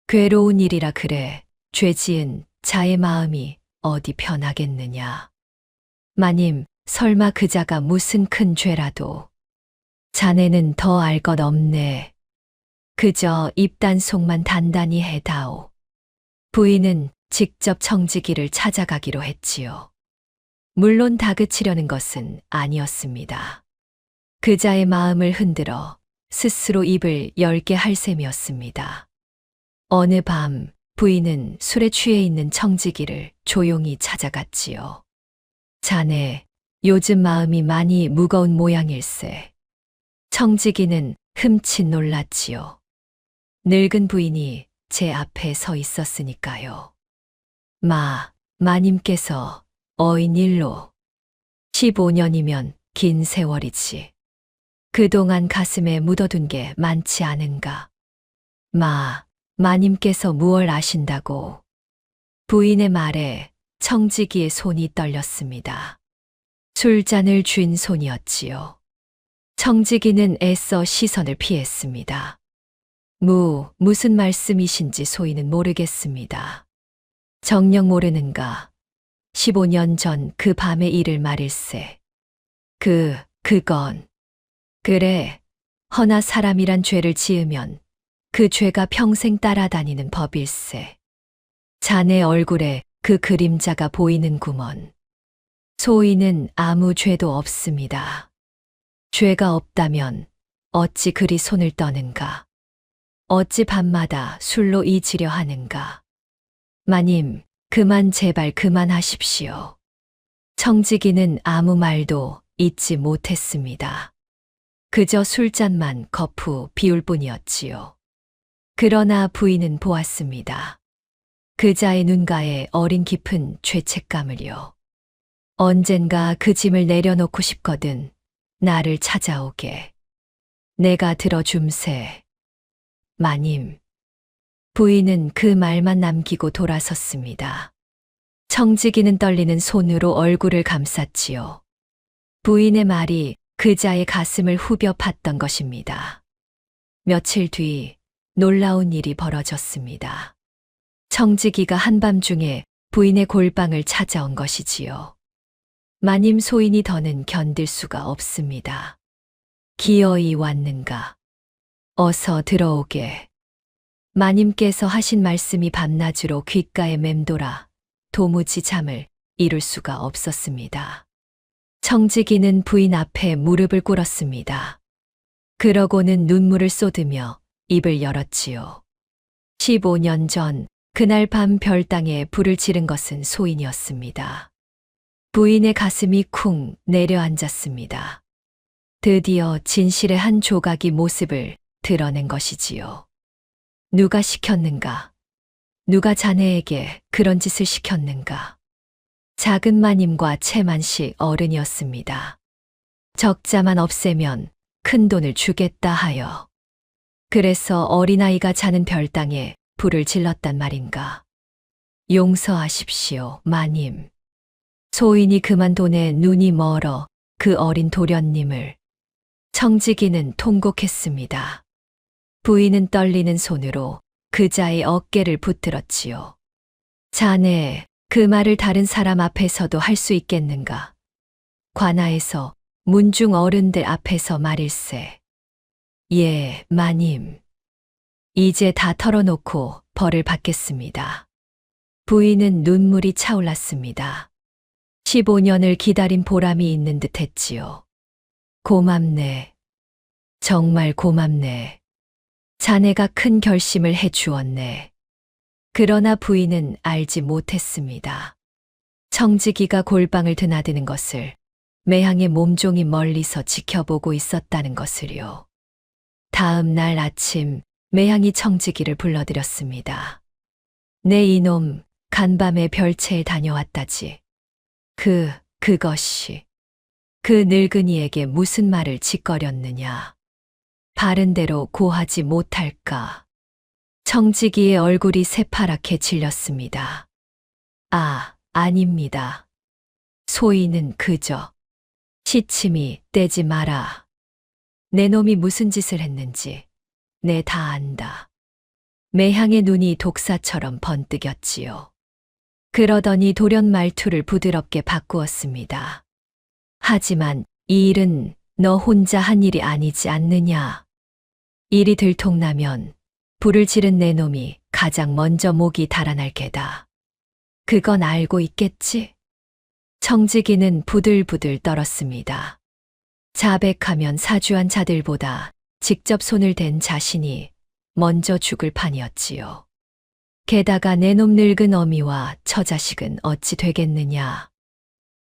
괴로운 일이라 그래, 죄지은 자의 마음이 어디 편하겠느냐. 마님, 설마 그자가 무슨 큰 죄라도. 자네는 더 알 것 없네. 그저 입단속만 단단히 해다오. 부인은 직접 청지기를 찾아가기로 했지요. 물론 다그치려는 것은 아니었습니다. 그자의 마음을 흔들어 스스로 입을 열게 할 셈이었습니다. 어느 밤 부인은 술에 취해 있는 청지기를 조용히 찾아갔지요. 자네, 요즘 마음이 많이 무거운 모양일세. 청지기는 흠칫 놀랐지요. 늙은 부인이 제 앞에 서 있었으니까요. 마님께서 어인 일로 15년이면 긴 세월이지. 그동안 가슴에 묻어둔 게 많지 않은가. 마님께서 무얼 아신다고. 부인의 말에 청지기의 손이 떨렸습니다. 술잔을 쥔 손이었지요. 청지기는 애써 시선을 피했습니다. 무슨 말씀이신지 소이는 모르겠습니다. 정녕 모르는가. 15년 전 그 밤의 일을 말일세. 그건. 그래, 허나 사람이란 죄를 지으면 그 죄가 평생 따라다니는 법일세. 자네 얼굴에 그 그림자가 보이는구먼. 소이는 아무 죄도 없습니다. 죄가 없다면 어찌 그리 손을 떠는가? 어찌 밤마다 술로 잊으려 하는가? 마님, 제발 그만하십시오. 청지기는 아무 말도 잊지 못했습니다. 그저 술잔만 거푸 비울 뿐이었지요. 그러나 부인은 보았습니다. 그자의 눈가에 어린 깊은 죄책감을요. 언젠가 그 짐을 내려놓고 싶거든 나를 찾아오게. 내가 들어줌세. 마님. 부인은 그 말만 남기고 돌아섰습니다. 청지기는 떨리는 손으로 얼굴을 감쌌지요. 부인의 말이 그자의 가슴을 후벼 팠던 것입니다. 며칠 뒤 놀라운 일이 벌어졌습니다. 청지기가 한밤중에 부인의 골방을 찾아온 것이지요. 마님 소인이 더는 견딜 수가 없습니다. 기어이 왔는가? 어서 들어오게. 마님께서 하신 말씀이 밤낮으로 귓가에 맴돌아 도무지 잠을 이룰 수가 없었습니다. 청지기는 부인 앞에 무릎을 꿇었습니다. 그러고는 눈물을 쏟으며 입을 열었지요. 15년 전 그날 밤 별당에 불을 지른 것은 소인이었습니다. 부인의 가슴이 쿵 내려앉았습니다. 드디어 진실의 한 조각이 모습을 드러낸 것이지요. 누가 시켰는가? 누가 자네에게 그런 짓을 시켰는가? 작은 마님과 채만씨 어른이었습니다. 적자만 없애면 큰 돈을 주겠다 하여. 그래서 어린아이가 자는 별당에 불을 질렀단 말인가. 용서하십시오, 마님. 소인이 그만 돈에 눈이 멀어 그 어린 도련님을. 청지기는 통곡했습니다. 부인은 떨리는 손으로 그자의 어깨를 붙들었지요. 자네, 그 말을 다른 사람 앞에서도 할 수 있겠는가? 관아에서 문중 어른들 앞에서 말일세. 예, 마님. 이제 다 털어놓고 벌을 받겠습니다. 부인은 눈물이 차올랐습니다. 15년을 기다린 보람이 있는 듯 했지요. 고맙네. 정말 고맙네. 자네가 큰 결심을 해 주었네. 그러나 부인은 알지 못했습니다. 청지기가 골방을 드나드는 것을 매향의 몸종이 멀리서 지켜보고 있었다는 것을요. 다음 날 아침 매향이 청지기를 불러들였습니다. 내 이놈 간밤에 별채에 다녀왔다지. 그것이. 그 늙은이에게 무슨 말을 짓거렸느냐. 바른 대로 고하지 못할까. 청지기의 얼굴이 새파랗게 질렸습니다. 아닙니다. 소인은 그저 시침이 떼지 마라. 내 놈이 무슨 짓을 했는지 내 다 안다. 매향의 눈이 독사처럼 번뜩였지요. 그러더니 돌연 말투를 부드럽게 바꾸었습니다. 하지만 이 일은 너 혼자 한 일이 아니지 않느냐. 일이 들통나면 불을 지른 내 놈이 가장 먼저 목이 달아날 게다. 그건 알고 있겠지? 청지기는 부들부들 떨었습니다. 자백하면 사주한 자들보다 직접 손을 댄 자신이 먼저 죽을 판이었지요. 게다가 내 놈 늙은 어미와 처자식은 어찌 되겠느냐.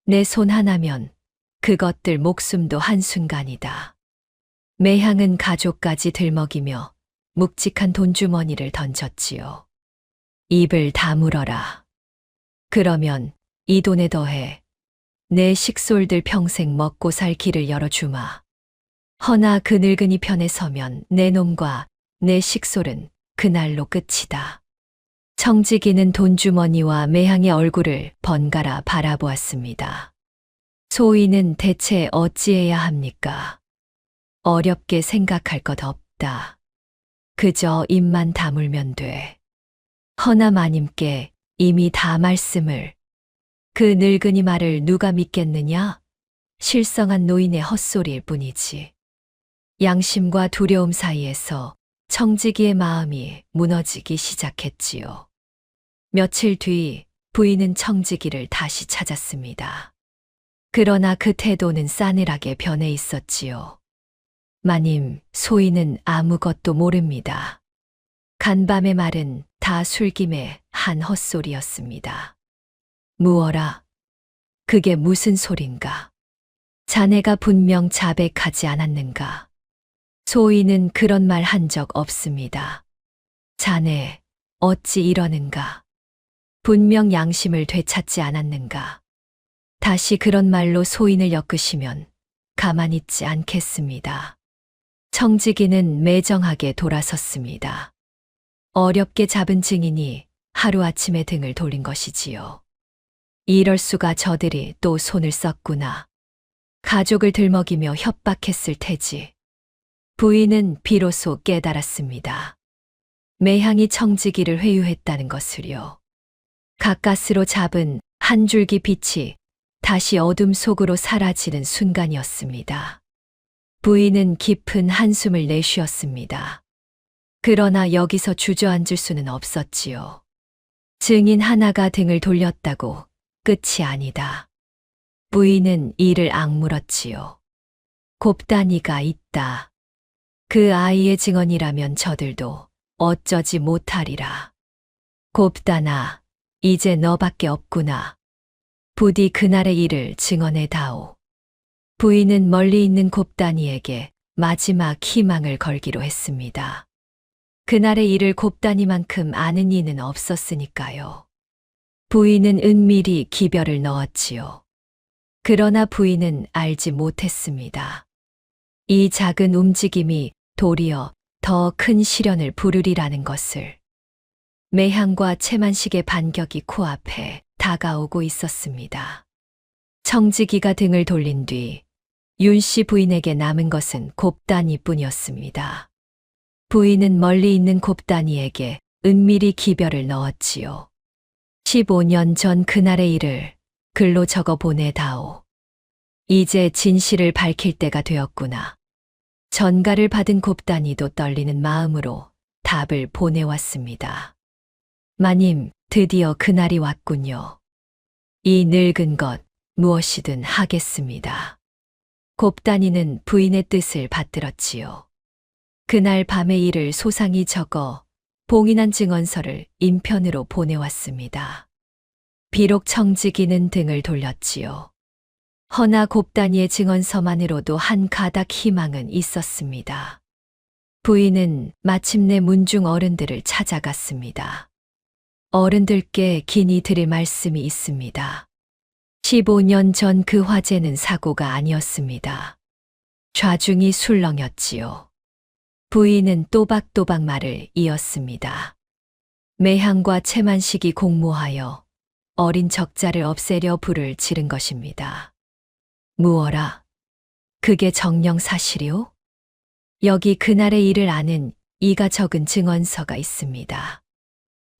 내 손 하나면 그것들 목숨도 한순간이다. 매향은 가족까지 들먹이며 묵직한 돈주머니를 던졌지요. 입을 다물어라. 그러면 이 돈에 더해 내 식솔들 평생 먹고 살 길을 열어주마. 허나 그 늙은이 편에 서면 내 놈과 내 식솔은 그날로 끝이다. 청지기는 돈주머니와 매향의 얼굴을 번갈아 바라보았습니다. 소인은 대체 어찌해야 합니까? 어렵게 생각할 것 없다. 그저 입만 다물면 돼. 허나 마님께 이미 다 말씀을. 그 늙은이 말을 누가 믿겠느냐? 실성한 노인의 헛소리일 뿐이지. 양심과 두려움 사이에서 청지기의 마음이 무너지기 시작했지요. 며칠 뒤 부인은 청지기를 다시 찾았습니다. 그러나 그 태도는 싸늘하게 변해 있었지요. 마님, 소인은 아무것도 모릅니다. 간밤의 말은 다 술김에 한 헛소리였습니다. 무어라. 그게 무슨 소린가? 자네가 분명 자백하지 않았는가? 소인은 그런 말 한 적 없습니다. 자네, 어찌 이러는가? 분명 양심을 되찾지 않았는가? 다시 그런 말로 소인을 엮으시면 가만히 있지 않겠습니다. 청지기는 매정하게 돌아섰습니다. 어렵게 잡은 증인이 하루아침에 등을 돌린 것이지요. 이럴 수가 저들이 또 손을 썼구나. 가족을 들먹이며 협박했을 테지. 부인은 비로소 깨달았습니다. 매향이 청지기를 회유했다는 것을요. 가까스로 잡은 한 줄기 빛이 다시 어둠 속으로 사라지는 순간이었습니다. 부인은 깊은 한숨을 내쉬었습니다. 그러나 여기서 주저앉을 수는 없었지요. 증인 하나가 등을 돌렸다고 끝이 아니다. 부인은 이를 악물었지요. 곱단이가 있다. 그 아이의 증언이라면 저들도 어쩌지 못하리라. 곱단아, 이제 너밖에 없구나. 부디 그날의 일을 증언해 다오. 부인은 멀리 있는 곱단이에게 마지막 희망을 걸기로 했습니다. 그날의 일을 곱단이만큼 아는 이는 없었으니까요. 부인은 은밀히 기별을 넣었지요. 그러나 부인은 알지 못했습니다. 이 작은 움직임이 도리어 더 큰 시련을 부르리라는 것을. 매향과 채만식의 반격이 코앞에 다가오고 있었습니다. 청지기가 등을 돌린 뒤 윤씨 부인에게 남은 것은 곱단이뿐이었습니다. 부인은 멀리 있는 곱단이에게 은밀히 기별을 넣었지요. 15년 전 그날의 일을 글로 적어 보내다오. 이제 진실을 밝힐 때가 되었구나. 전가를 받은 곱단이도 떨리는 마음으로 답을 보내왔습니다. 마님, 드디어 그날이 왔군요. 이 늙은 것 무엇이든 하겠습니다. 곱단이는 부인의 뜻을 받들었지요. 그날 밤의 일을 소상히 적어 봉인한 증언서를 인편으로 보내왔습니다. 비록 청지기는 등을 돌렸지요. 허나 곱단이의 증언서만으로도 한 가닥 희망은 있었습니다. 부인은 마침내 문중 어른들을 찾아갔습니다. 어른들께 긴히 드릴 말씀이 있습니다. 15년 전 그 화재는 사고가 아니었습니다. 좌중이 술렁였지요. 부인은 또박또박 말을 이었습니다. 매향과 채만식이 공모하여 어린 적자를 없애려 불을 지른 것입니다. 무어라, 그게 정녕 사실이오? 여기 그날의 일을 아는 이가 적은 증언서가 있습니다.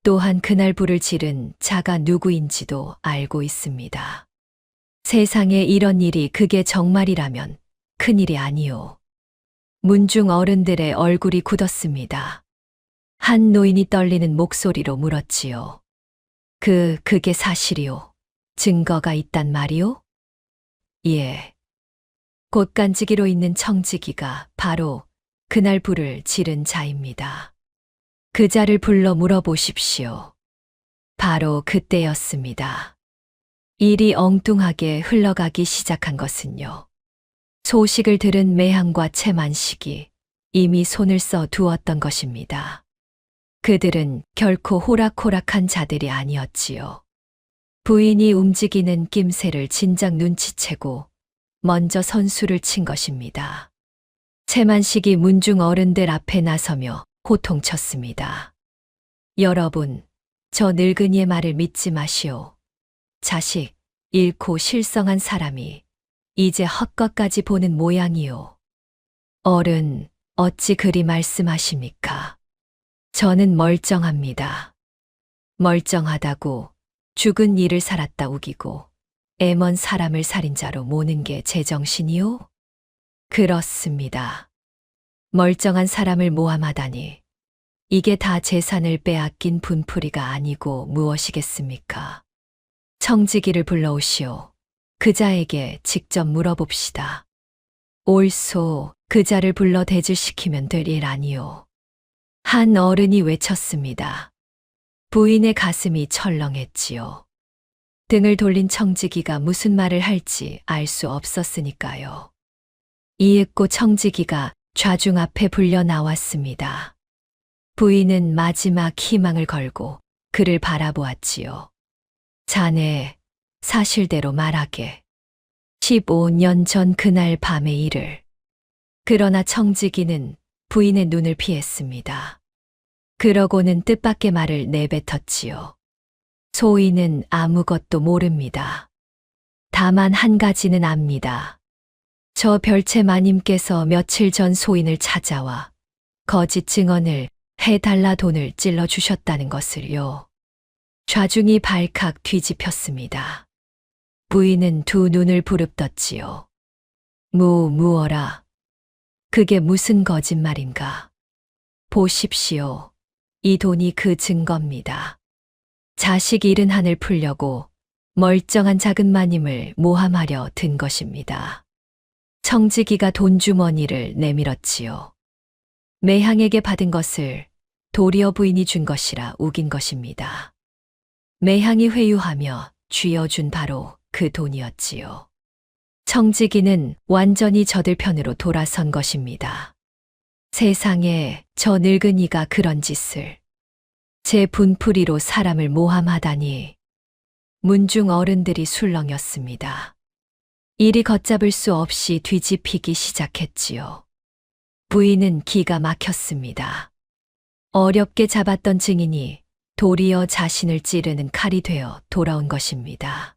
또한 그날 불을 지른 자가 누구인지도 알고 있습니다. 세상에 이런 일이 그게 정말이라면 큰일이 아니오. 문중 어른들의 얼굴이 굳었습니다. 한 노인이 떨리는 목소리로 물었지요. 그게 사실이오? 증거가 있단 말이오? 예. 곳간지기로 있는 청지기가 바로 그날 불을 지른 자입니다. 그 자를 불러 물어보십시오. 바로 그때였습니다. 일이 엉뚱하게 흘러가기 시작한 것은요. 소식을 들은 매향과 채만식이 이미 손을 써 두었던 것입니다. 그들은 결코 호락호락한 자들이 아니었지요. 부인이 움직이는 낌새를 진작 눈치채고 먼저 선수를 친 것입니다. 채만식이 문중 어른들 앞에 나서며 호통쳤습니다. 여러분, 저 늙은이의 말을 믿지 마시오. 자식, 잃고 실성한 사람이 이제 헛것까지 보는 모양이오. 어른, 어찌 그리 말씀하십니까? 저는 멀쩡합니다. 멀쩡하다고 죽은 이를 살았다 우기고 애먼 사람을 살인자로 모는 게 제정신이오? 그렇습니다. 멀쩡한 사람을 모함하다니 이게 다 재산을 빼앗긴 분풀이가 아니고 무엇이겠습니까? 청지기를 불러오시오. 그자에게 직접 물어봅시다. 옳소, 그자를 불러 대질시키면 될 일 아니오. 한 어른이 외쳤습니다. 부인의 가슴이 철렁했지요. 등을 돌린 청지기가 무슨 말을 할지 알 수 없었으니까요. 이윽고 청지기가 좌중 앞에 불려 나왔습니다. 부인은 마지막 희망을 걸고 그를 바라보았지요. 자네, 사실대로 말하게. 15년 전 그날 밤의 일을. 그러나 청지기는 부인의 눈을 피했습니다. 그러고는 뜻밖의 말을 내뱉었지요. 소인은 아무것도 모릅니다. 다만 한 가지는 압니다. 저 별채 마님께서 며칠 전 소인을 찾아와 거짓 증언을 해달라 돈을 찔러 주셨다는 것을요. 좌중이 발칵 뒤집혔습니다. 부인은 두 눈을 부릅떴지요. 무어라. 그게 무슨 거짓말인가. 보십시오. 이 돈이 그 증거입니다. 자식 잃은 한을 풀려고 멀쩡한 작은 마님을 모함하려 든 것입니다. 청지기가 돈주머니를 내밀었지요. 매향에게 받은 것을 도리어 부인이 준 것이라 우긴 것입니다. 매향이 회유하며 쥐어준 바로 그 돈이었지요. 청지기는 완전히 저들 편으로 돌아선 것입니다. 세상에 저 늙은이가 그런 짓을 제 분풀이로 사람을 모함하다니. 문중 어른들이 술렁였습니다. 일이 걷잡을 수 없이 뒤집히기 시작했지요. 부인은 기가 막혔습니다. 어렵게 잡았던 증인이 도리어 자신을 찌르는 칼이 되어 돌아온 것입니다.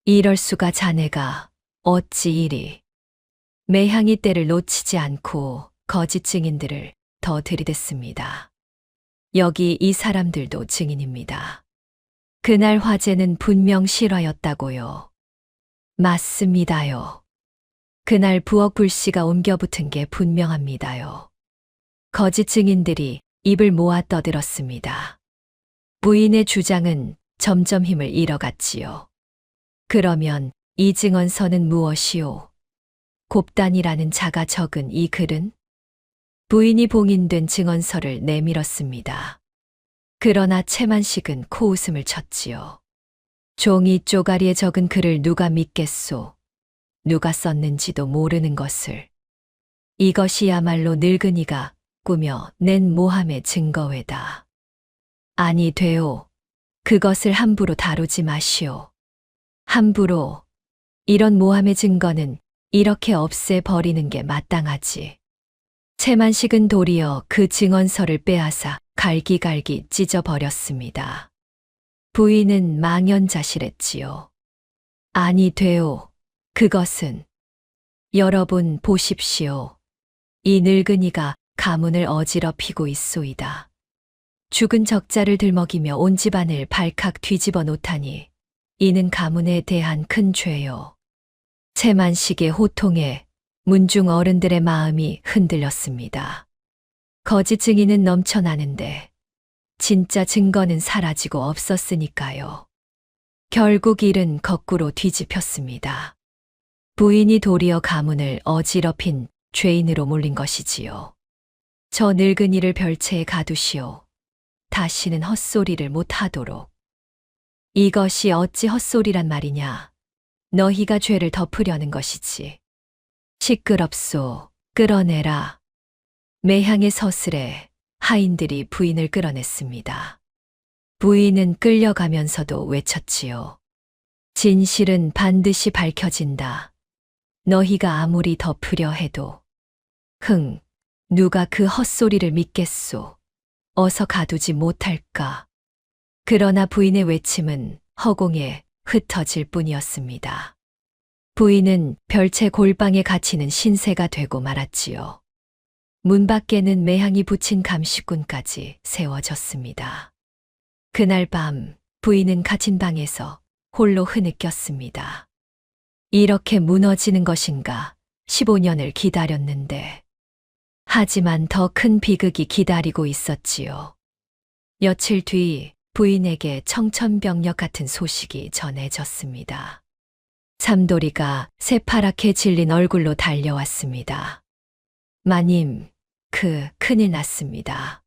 이럴 수가 자네가 어찌 이리. 매향이 때를 놓치지 않고 거짓 증인들을 더 들이댔습니다. 여기 이 사람들도 증인입니다. 그날 화재는 분명 실화였다고요. 맞습니다요. 그날 부엌 불씨가 옮겨붙은 게 분명합니다요. 거짓 증인들이 입을 모아 떠들었습니다. 부인의 주장은 점점 힘을 잃어갔지요. 그러면 이 증언서는 무엇이오? 곱단이라는 자가 적은 이 글은? 부인이 봉인된 증언서를 내밀었습니다. 그러나 채만식은 코웃음을 쳤지요. 종이 쪼가리에 적은 글을 누가 믿겠소? 누가 썼는지도 모르는 것을. 이것이야말로 늙은이가 꾸며 낸 모함의 증거외다. 아니 되오. 그것을 함부로 다루지 마시오. 함부로. 이런 모함의 증거는 이렇게 없애버리는 게 마땅하지. 채만식은 도리어 그 증언서를 빼앗아 갈기갈기 찢어버렸습니다. 부인은 망연자실했지요. 아니 되오. 그것은. 여러분 보십시오. 이 늙은이가 가문을 어지럽히고 있소이다. 죽은 적자를 들먹이며 온 집안을 발칵 뒤집어 놓다니 이는 가문에 대한 큰 죄요. 채만식의 호통에 문중 어른들의 마음이 흔들렸습니다. 거짓 증인은 넘쳐나는데 진짜 증거는 사라지고 없었으니까요. 결국 일은 거꾸로 뒤집혔습니다. 부인이 도리어 가문을 어지럽힌 죄인으로 몰린 것이지요. 저 늙은이를 별채에 가두시오. 다시는 헛소리를 못하도록. 이것이 어찌 헛소리란 말이냐. 너희가 죄를 덮으려는 것이지. 시끄럽소. 끌어내라. 매향의 서슬에 하인들이 부인을 끌어냈습니다. 부인은 끌려가면서도 외쳤지요. 진실은 반드시 밝혀진다. 너희가 아무리 덮으려 해도. 누가 그 헛소리를 믿겠소. 어서 가두지 못할까. 그러나 부인의 외침은 허공에 흩어질 뿐이었습니다. 부인은 별채 골방에 갇히는 신세가 되고 말았지요. 문 밖에는 매향이 붙인 감시꾼까지 세워졌습니다. 그날 밤 부인은 갇힌 방에서 홀로 흐느꼈습니다. 이렇게 무너지는 것인가 15년을 기다렸는데. 하지만 더 큰 비극이 기다리고 있었지요. 며칠 뒤 부인에게 청천벽력 같은 소식이 전해졌습니다. 삼돌이가 새파랗게 질린 얼굴로 달려왔습니다. 마님, 큰일 났습니다.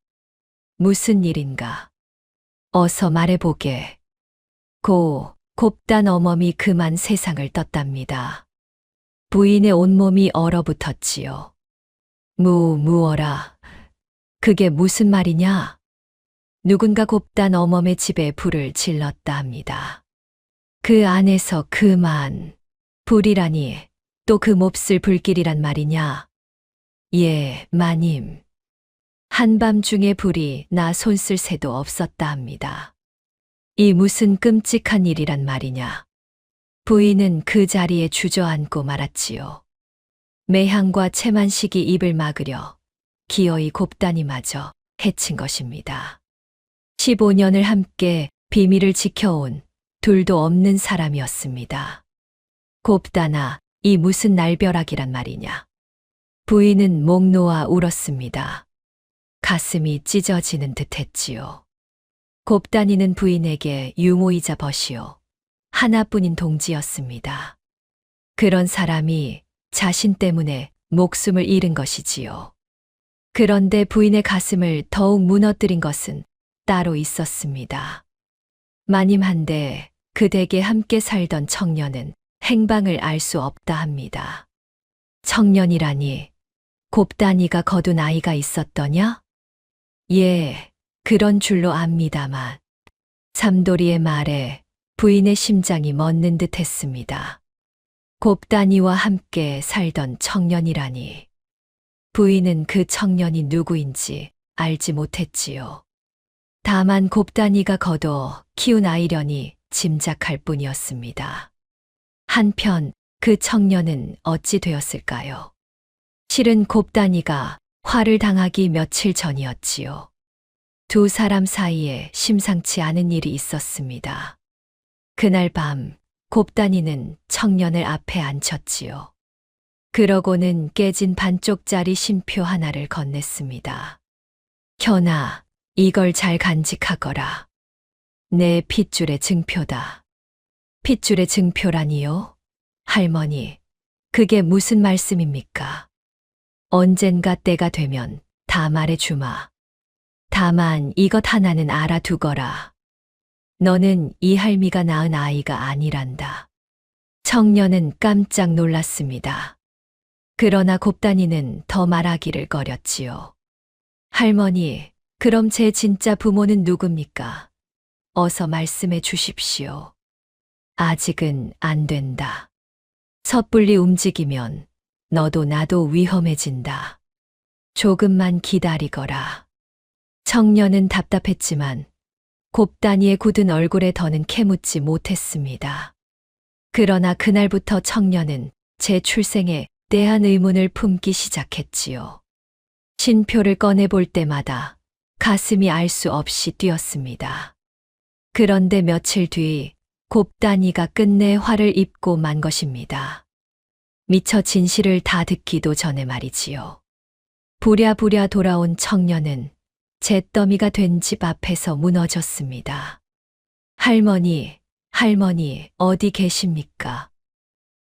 무슨 일인가? 어서 말해보게. 곱단 어멈이 그만 세상을 떴답니다. 부인의 온몸이 얼어붙었지요. 무어라. 그게 무슨 말이냐? 누군가 곱단 어멈의 집에 불을 질렀다 합니다. 그 안에서 그만. 불이라니 또 그 몹쓸 불길이란 말이냐? 예, 마님. 한밤중에 불이 나 손 쓸 새도 없었다 합니다. 이 무슨 끔찍한 일이란 말이냐? 부인은 그 자리에 주저앉고 말았지요. 매향과 채만식이 입을 막으려 기어이 곱단이 마저 해친 것입니다. 15년을 함께 비밀을 지켜온 둘도 없는 사람이었습니다. 곱다나, 이 무슨 날벼락이란 말이냐. 부인은 목 놓아 울었습니다. 가슴이 찢어지는 듯 했지요. 곱다니는 부인에게 유모이자 벗이요. 하나뿐인 동지였습니다. 그런 사람이 자신 때문에 목숨을 잃은 것이지요. 그런데 부인의 가슴을 더욱 무너뜨린 것은 따로 있었습니다. 마님한데 그 댁에 함께 살던 청년은 행방을 알 수 없다 합니다. 청년이라니, 곱다니가 거둔 아이가 있었더냐? 예, 그런 줄로 압니다만. 삼돌이의 말에 부인의 심장이 멎는 듯 했습니다. 곱다니와 함께 살던 청년이라니. 부인은 그 청년이 누구인지 알지 못했지요. 다만 곱다니가 거둬 키운 아이려니 짐작할 뿐이었습니다. 한편 그 청년은 어찌 되었을까요? 실은 곱다니가 화를 당하기 며칠 전이었지요. 두 사람 사이에 심상치 않은 일이 있었습니다. 그날 밤 곱다니는 청년을 앞에 앉혔지요. 그러고는 깨진 반쪽짜리 신표 하나를 건넸습니다. 현아, 이걸 잘 간직하거라. 내 핏줄의 증표다. 핏줄의 증표라니요? 할머니, 그게 무슨 말씀입니까? 언젠가 때가 되면 다 말해주마. 다만 이것 하나는 알아두거라. 너는 이 할미가 낳은 아이가 아니란다. 청년은 깜짝 놀랐습니다. 그러나 곱다니는 더 말하기를 꺼렸지요. 할머니, 그럼 제 진짜 부모는 누굽니까? 어서 말씀해 주십시오. 아직은 안 된다. 섣불리 움직이면 너도 나도 위험해진다. 조금만 기다리거라. 청년은 답답했지만 곱다니의 굳은 얼굴에 더는 캐묻지 못했습니다. 그러나 그날부터 청년은 제 출생에 대한 의문을 품기 시작했지요. 신표를 꺼내볼 때마다 가슴이 알 수 없이 뛰었습니다. 그런데 며칠 뒤 곱다니가 끝내 화를 입고 만 것입니다. 미처 진실을 다 듣기도 전에 말이지요. 부랴부랴 돌아온 청년은 잿더미가 된 집 앞에서 무너졌습니다. 할머니, 할머니, 어디 계십니까?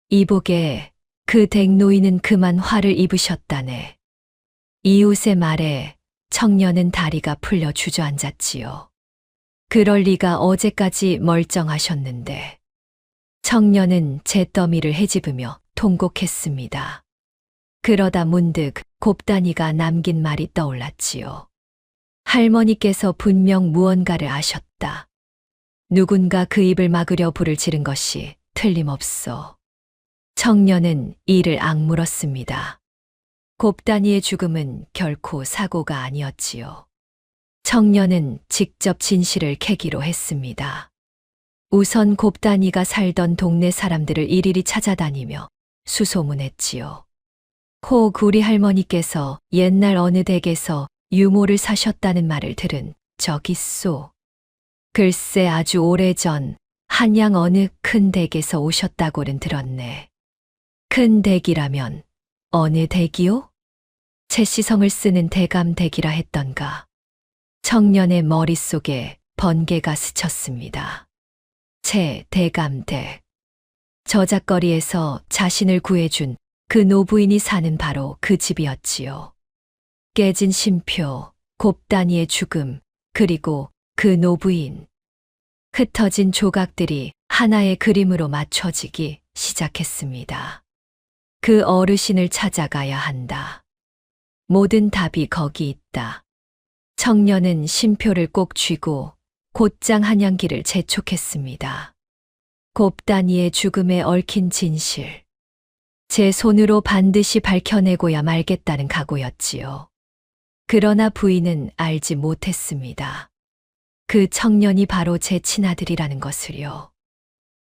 이복에 그 댁노인은 그만 화를 입으셨다네. 이웃의 말에 청년은 다리가 풀려 주저앉았지요. 그럴 리가 어제까지 멀쩡하셨는데. 청년은 잿더미를 헤집으며 통곡했습니다. 그러다 문득 곱다니가 남긴 말이 떠올랐지요. 할머니께서 분명 무언가를 아셨다. 누군가 그 입을 막으려 불을 지른 것이 틀림없어. 청년은 이를 악물었습니다. 곱다니의 죽음은 결코 사고가 아니었지요. 청년은 직접 진실을 캐기로 했습니다. 우선 곱다니가 살던 동네 사람들을 일일이 찾아다니며 수소문했지요. 혹 우리 할머니께서 옛날 어느 댁에서 유모를 사셨다는 말을 들은 적 있소. 글쎄 아주 오래전 한양 어느 큰 댁에서 오셨다고는 들었네. 큰 댁이라면 어느 댁이요? 채시성을 쓰는 대감댁이라 했던가. 청년의 머릿속에 번개가 스쳤습니다. 채 대감댁. 저작거리에서 자신을 구해준 그 노부인이 사는 바로 그 집이었지요. 깨진 신표, 곱다니의 죽음, 그리고 그 노부인. 흩어진 조각들이 하나의 그림으로 맞춰지기 시작했습니다. 그 어르신을 찾아가야 한다. 모든 답이 거기 있다. 청년은 신표를 꼭 쥐고 곧장 한양길을 재촉했습니다. 곱다니의 죽음에 얽힌 진실. 제 손으로 반드시 밝혀내고야 말겠다는 각오였지요. 그러나 부인은 알지 못했습니다. 그 청년이 바로 제 친아들이라는 것을요.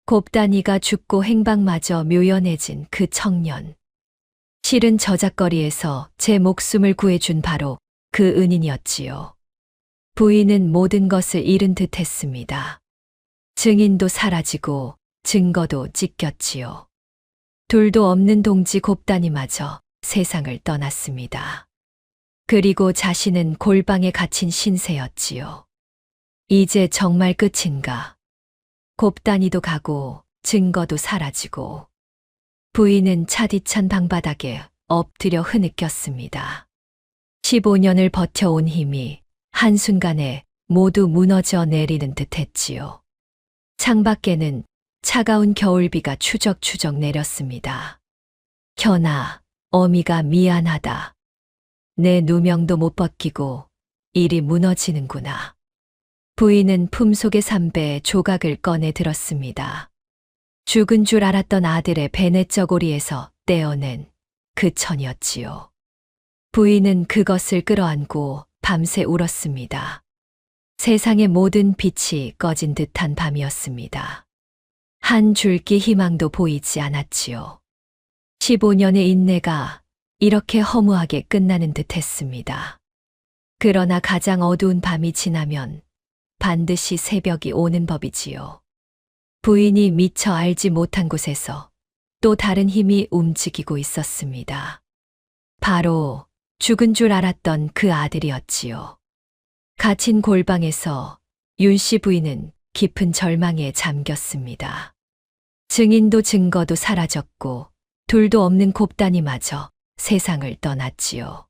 곱다니가 죽고 행방마저 묘연해진 그 청년. 실은 저작거리에서 제 목숨을 구해준 바로 그 은인이었지요. 부인은 모든 것을 잃은 듯 했습니다. 증인도 사라지고 증거도 찢겼지요. 둘도 없는 동지 곱단이마저 세상을 떠났습니다. 그리고 자신은 골방에 갇힌 신세였지요. 이제 정말 끝인가? 곱단이도 가고 증거도 사라지고 부인은 차디찬 방바닥에 엎드려 흐느꼈습니다. 15년을 버텨온 힘이 한순간에 모두 무너져 내리는 듯 했지요. 창밖에는 차가운 겨울비가 추적추적 내렸습니다. 현아, 어미가 미안하다. 내 누명도 못 벗기고 일이 무너지는구나. 부인은 품속의 삼배의 조각을 꺼내 들었습니다. 죽은 줄 알았던 아들의 베네쩌고리에서 떼어낸 그 천이었지요. 부인은 그것을 끌어안고 밤새 울었습니다. 세상의 모든 빛이 꺼진 듯한 밤이었습니다. 한 줄기 희망도 보이지 않았지요. 15년의 인내가 이렇게 허무하게 끝나는 듯 했습니다. 그러나 가장 어두운 밤이 지나면 반드시 새벽이 오는 법이지요. 부인이 미처 알지 못한 곳에서 또 다른 힘이 움직이고 있었습니다. 바로 죽은 줄 알았던 그 아들이었지요. 갇힌 골방에서 윤씨 부인은 깊은 절망에 잠겼습니다. 증인도 증거도 사라졌고 둘도 없는 곱단이마저 세상을 떠났지요.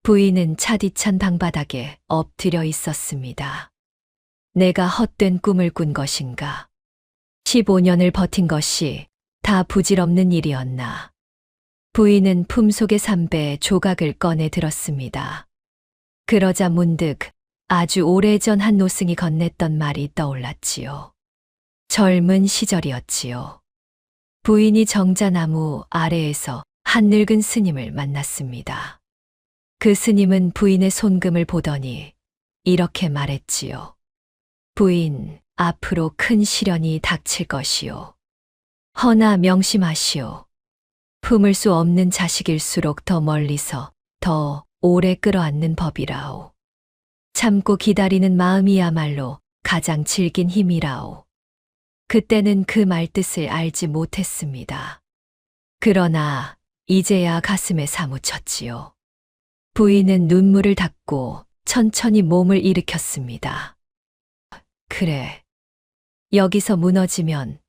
부인은 차디찬 방바닥에 엎드려 있었습니다. 내가 헛된 꿈을 꾼 것인가? 15년을 버틴 것이 다 부질없는 일이었나? 부인은 품속의 삼배의 조각을 꺼내 들었습니다. 그러자 문득 아주 오래전 한 노승이 건넸던 말이 떠올랐지요. 젊은 시절이었지요. 부인이 정자나무 아래에서 한 늙은 스님을 만났습니다. 그 스님은 부인의 손금을 보더니 이렇게 말했지요. 부인, 앞으로 큰 시련이 닥칠 것이요. 허나 명심하시오. 품을 수 없는 자식일수록 더 멀리서 더 오래 끌어안는 법이라오. 참고 기다리는 마음이야말로 가장 질긴 힘이라오. 그때는 그 말뜻을 알지 못했습니다. 그러나 이제야 가슴에 사무쳤지요. 부인은 눈물을 닦고 천천히 몸을 일으켰습니다. 그래. 여기서 무너지면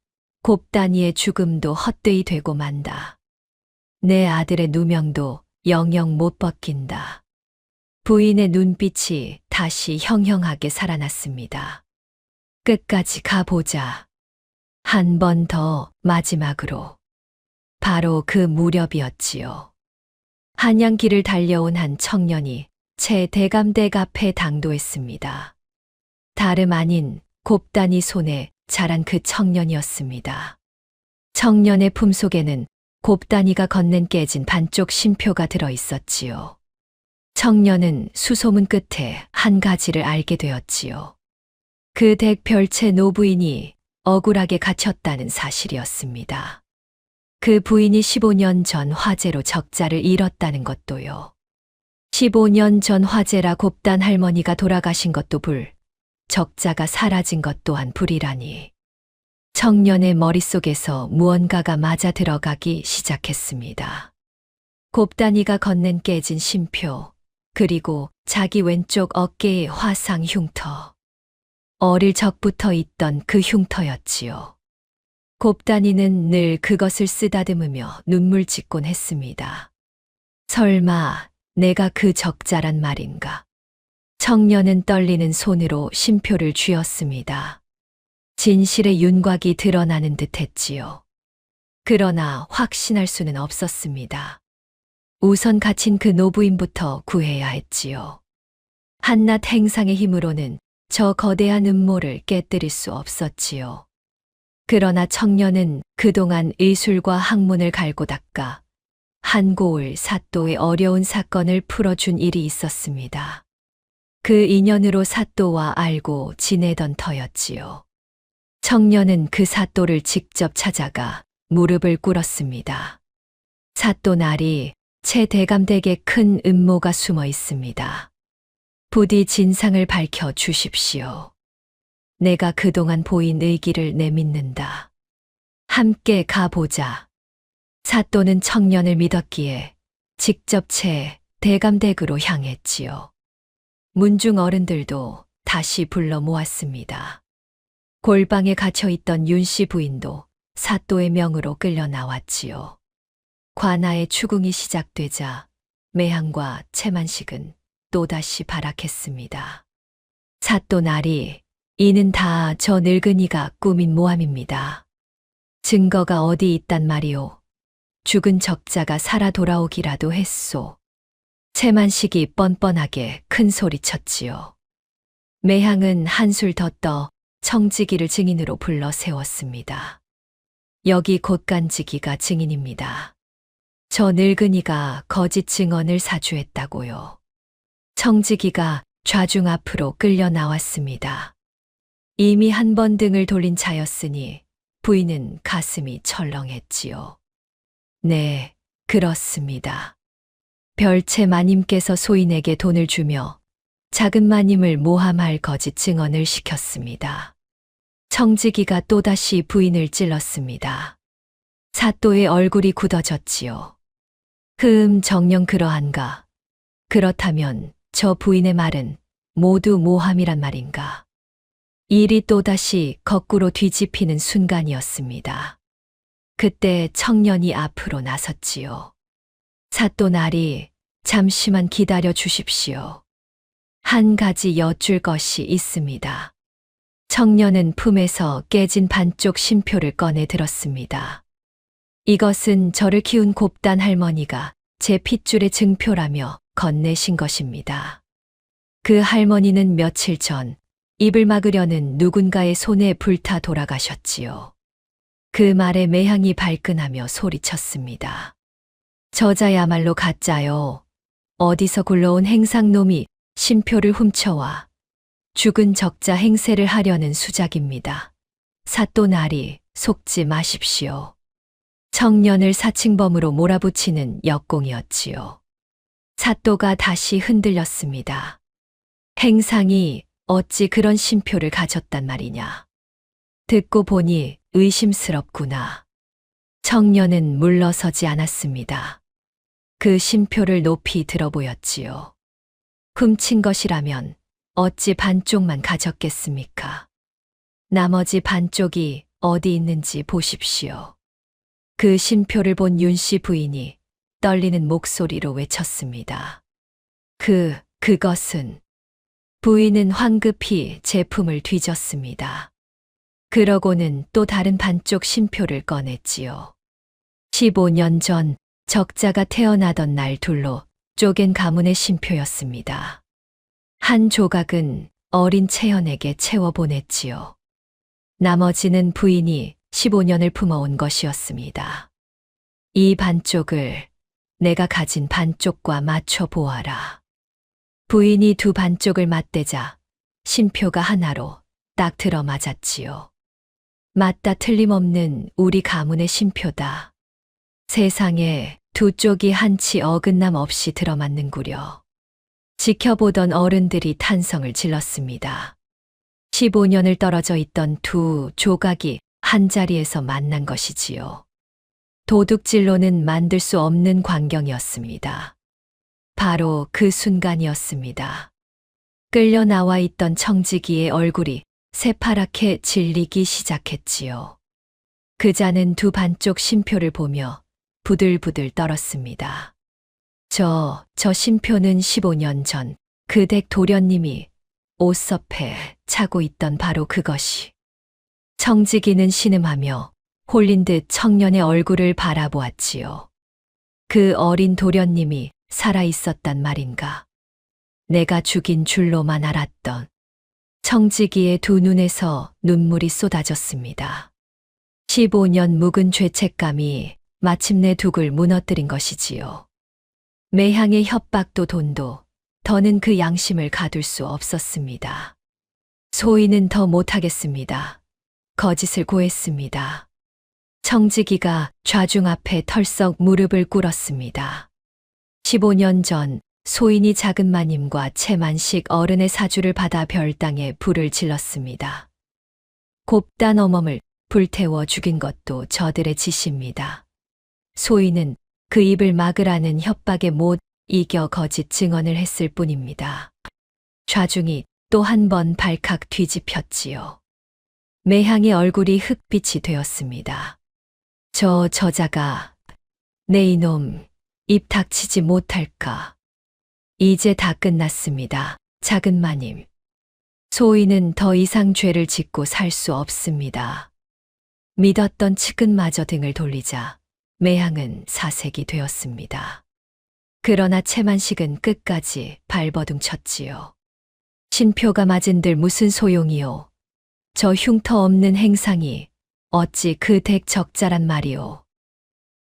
곱단이의 죽음도 헛되이 되고 만다. 내 아들의 누명도 영영 못 벗긴다. 부인의 눈빛이 다시 형형하게 살아났습니다. 끝까지 가보자. 한 번 더 마지막으로. 바로 그 무렵이었지요. 한양길을 달려온 한 청년이 채 대감댁 앞에 당도했습니다. 다름 아닌 곱단이 손에 자란 그 청년이었습니다. 청년의 품속에는 곱단이가 건넨 깨진 반쪽 쉼표가 들어 있었지요. 청년은 수소문 끝에 한 가지를 알게 되었지요. 그 댁 별채 노부인이 억울하게 갇혔다는 사실이었습니다. 그 부인이 15년 전 화재로 적자를 잃었다는 것도요. 15년 전 화재라 곱단 할머니가 돌아가신 것도 불, 적자가 사라진 것 또한 불이라니. 청년의 머릿속에서 무언가가 맞아 들어가기 시작했습니다. 곱단이가 건넨 깨진 쉼표, 그리고 자기 왼쪽 어깨의 화상 흉터. 어릴 적부터 있던 그 흉터였지요. 곱단이는 늘 그것을 쓰다듬으며 눈물 짓곤 했습니다. 설마 내가 그 적자란 말인가? 청년은 떨리는 손으로 쉼표를 쥐었습니다. 진실의 윤곽이 드러나는 듯 했지요. 그러나 확신할 수는 없었습니다. 우선 갇힌 그 노부인부터 구해야 했지요. 한낱 행상의 힘으로는 저 거대한 음모를 깨뜨릴 수 없었지요. 그러나 청년은 그동안 의술과 학문을 갈고 닦아 한고을 사또의 어려운 사건을 풀어준 일이 있었습니다. 그 인연으로 사또와 알고 지내던 터였지요. 청년은 그 사또를 직접 찾아가 무릎을 꿇었습니다. 사또 날이 채 대감댁에 큰 음모가 숨어 있습니다. 부디 진상을 밝혀 주십시오. 내가 그동안 보인 의기를 내믿는다. 함께 가보자. 사또는 청년을 믿었기에 직접 제 대감댁으로 향했지요. 문중 어른들도 다시 불러 모았습니다. 골방에 갇혀있던 윤씨 부인도 사또의 명으로 끌려 나왔지요. 관아의 추궁이 시작되자 매향과 채만식은 또다시 발악했습니다. 사또 나리, 이는 다 저 늙은이가 꾸민 모함입니다. 증거가 어디 있단 말이오. 죽은 적자가 살아 돌아오기라도 했소. 채만식이 뻔뻔하게 큰 소리쳤지요. 매향은 한술 더 떠 청지기를 증인으로 불러 세웠습니다. 여기 곧간지기가 증인입니다. 저 늙은이가 거짓 증언을 사주했다고요. 청지기가 좌중 앞으로 끌려 나왔습니다. 이미 한 번 등을 돌린 자였으니 부인은 가슴이 철렁했지요. 네, 그렇습니다. 별채 마님께서 소인에게 돈을 주며 작은 마님을 모함할 거짓 증언을 시켰습니다. 청지기가 또다시 부인을 찔렀습니다. 사또의 얼굴이 굳어졌지요. 정녕 그러한가? 그렇다면 저 부인의 말은 모두 모함이란 말인가? 일이 또다시 거꾸로 뒤집히는 순간이었습니다. 그때 청년이 앞으로 나섰지요. 사또 나리, 잠시만 기다려 주십시오. 한 가지 여쭐 것이 있습니다. 청년은 품에서 깨진 반쪽 신표를 꺼내 들었습니다. 이것은 저를 키운 곱단 할머니가 제 핏줄의 증표라며 건네신 것입니다. 그 할머니는 며칠 전 입을 막으려는 누군가의 손에 불타 돌아가셨지요. 그 말에 매향이 발끈하며 소리쳤습니다. 저자야말로 가짜요. 어디서 굴러온 행상놈이 신표를 훔쳐와 죽은 적자 행세를 하려는 수작입니다. 사또 나리, 속지 마십시오. 청년을 사칭범으로 몰아붙이는 역공이었지요. 사또가 다시 흔들렸습니다. 행상이 어찌 그런 신표를 가졌단 말이냐. 듣고 보니 의심스럽구나. 청년은 물러서지 않았습니다. 그 신표를 높이 들어 보였지요. 훔친 것이라면 어찌 반쪽만 가졌겠습니까? 나머지 반쪽이 어디 있는지 보십시오. 그 신표를 본 윤씨 부인이 떨리는 목소리로 외쳤습니다. 그것은. 부인은 황급히 제품을 뒤졌습니다. 그러고는 또 다른 반쪽 신표를 꺼냈지요. 15년 전 적자가 태어나던 날 둘로 쪼갠 가문의 신표였습니다. 한 조각은 어린 채연에게 채워보냈지요. 나머지는 부인이 15년을 품어온 것이었습니다. 이 반쪽을 내가 가진 반쪽과 맞춰 보아라. 부인이 두 반쪽을 맞대자 신표가 하나로 딱 들어맞았지요. 맞다 틀림없는 우리 가문의 신표다. 세상에 두 쪽이 한치 어긋남 없이 들어맞는구려. 지켜보던 어른들이 탄성을 질렀습니다. 15년을 떨어져 있던 두 조각이 한자리에서 만난 것이지요. 도둑질로는 만들 수 없는 광경이었습니다. 바로 그 순간이었습니다. 끌려 나와 있던 청지기의 얼굴이 새파랗게 질리기 시작했지요. 그자는 두 반쪽 신표를 보며 부들부들 떨었습니다. 저 신표는 15년 전 그 댁 도련님이 옷섭에 차고 있던 바로 그것이. 청지기는 신음하며 홀린 듯 청년의 얼굴을 바라보았지요. 그 어린 도련님이 살아 있었단 말인가. 내가 죽인 줄로만 알았던. 청지기의 두 눈에서 눈물이 쏟아졌습니다. 15년 묵은 죄책감이 마침내 둑을 무너뜨린 것이지요. 매향의 협박도 돈도 더는 그 양심을 가둘 수 없었습니다. 소인은 더 못하겠습니다. 거짓을 고했습니다. 청지기가 좌중 앞에 털썩 무릎을 꿇었습니다. 15년 전 소인이 작은 마님과 채만식 어른의 사주를 받아 별당에 불을 질렀습니다. 곱단 어멈을 불태워 죽인 것도 저들의 짓입니다. 소인은 그 입을 막으라는 협박에 못 이겨 거짓 증언을 했을 뿐입니다. 좌중이 또 한 번 발칵 뒤집혔지요. 매향의 얼굴이 흑빛이 되었습니다. 저 저자가 내 이놈 입 닥치지 못할까. 이제 다 끝났습니다. 작은 마님. 소인은 더 이상 죄를 짓고 살 수 없습니다. 믿었던 측은마저 등을 돌리자 매향은 사색이 되었습니다. 그러나 채만식은 끝까지 발버둥 쳤지요. 신표가 맞은들 무슨 소용이요. 저 흉터 없는 행상이 어찌 그 댁 적자란 말이오.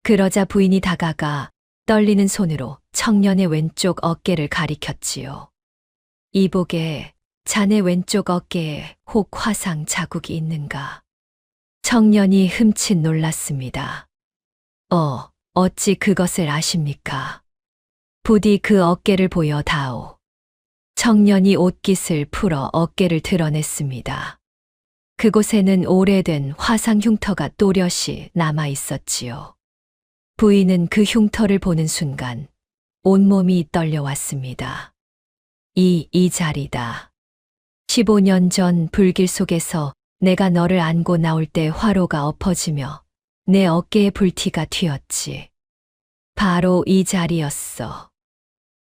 그러자 부인이 다가가 떨리는 손으로 청년의 왼쪽 어깨를 가리켰지요. 이복에 자네 왼쪽 어깨에 혹 화상 자국이 있는가. 청년이 흠칫 놀랐습니다. 어찌 그것을 아십니까? 부디 그 어깨를 보여 다오. 청년이 옷깃을 풀어 어깨를 드러냈습니다. 그곳에는 오래된 화상 흉터가 또렷이 남아 있었지요. 부인은 그 흉터를 보는 순간 온몸이 떨려왔습니다. 이 자리다. 15년 전 불길 속에서 내가 너를 안고 나올 때 화로가 엎어지며 내 어깨에 불티가 튀었지. 바로 이 자리였어.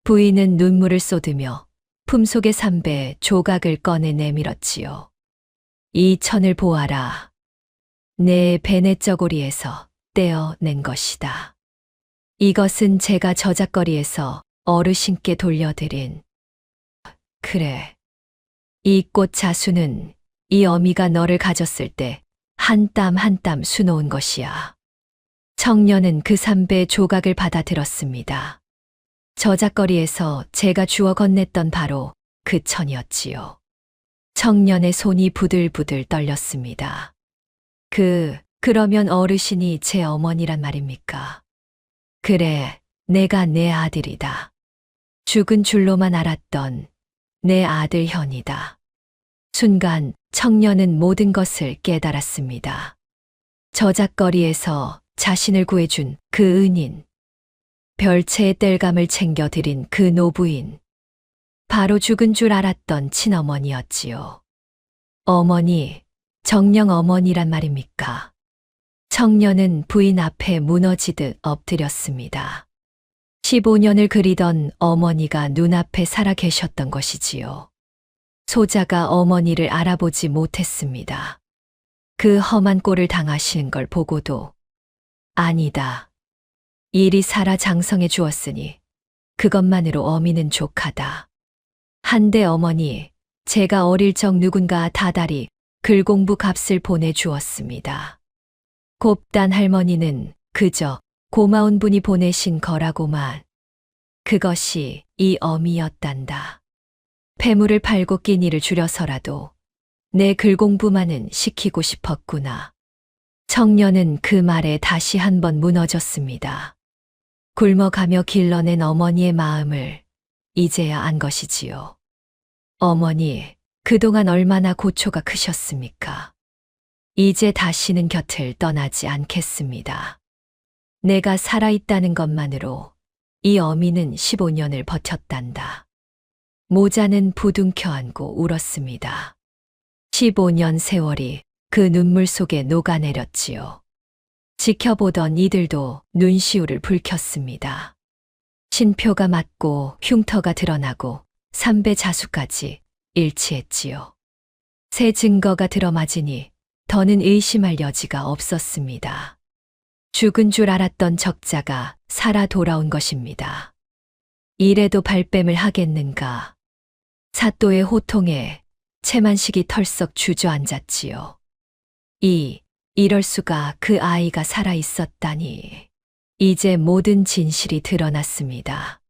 부인은 눈물을 쏟으며 품속의 삼배 조각을 꺼내 내밀었지요. 이 천을 보아라. 내 베네쩌고리에서 떼어낸 것이다. 이것은 제가 저작거리에서 어르신께 돌려드린. 그래. 이 꽃 자수는 이 어미가 너를 가졌을 때 한 땀 한 땀 수놓은 것이야. 청년은 그 삼배 조각을 받아들었습니다. 저작거리에서 제가 주워 건넸던 바로 그 천이었지요. 청년의 손이 부들부들 떨렸습니다. 그러면 어르신이 제 어머니란 말입니까? 그래, 내가 내 아들이다. 죽은 줄로만 알았던 내 아들 현이다. 순간 청년은 모든 것을 깨달았습니다. 저작거리에서 자신을 구해준 그 은인, 별채의 땔감을 챙겨드린 그 노부인, 바로 죽은 줄 알았던 친어머니였지요. 어머니, 정녕 어머니란 말입니까? 청년은 부인 앞에 무너지듯 엎드렸습니다. 15년을 그리던 어머니가 눈앞에 살아 계셨던 것이지요. 소자가 어머니를 알아보지 못했습니다. 그 험한 꼴을 당하시는 걸 보고도 아니다. 일이 살아 장성해 주었으니 그것만으로 어미는 족하다. 한데 어머니, 제가 어릴 적 누군가 다달이 글공부 값을 보내주었습니다. 곱단 할머니는 그저 고마운 분이 보내신 거라고만. 그것이 이 어미였단다. 폐물을 팔고 끼니를 줄여서라도 내 글공부만은 시키고 싶었구나. 청년은 그 말에 다시 한번 무너졌습니다. 굶어가며 길러낸 어머니의 마음을 이제야 안 것이지요. 어머니, 그동안 얼마나 고초가 크셨습니까? 이제 다시는 곁을 떠나지 않겠습니다. 내가 살아있다는 것만으로 이 어미는 15년을 버텼단다. 모자는 부둥켜 안고 울었습니다. 15년 세월이 그 눈물 속에 녹아내렸지요. 지켜보던 이들도 눈시울을 붉혔습니다. 신표가 맞고 흉터가 드러나고 삼배 자수까지 일치했지요. 새 증거가 들어맞으니 더는 의심할 여지가 없었습니다. 죽은 줄 알았던 적자가 살아 돌아온 것입니다. 이래도 발뺌을 하겠는가. 사또의 호통에 채만식이 털썩 주저앉았지요. 이럴 수가. 그 아이가 살아 있었다니. 이제 모든 진실이 드러났습니다.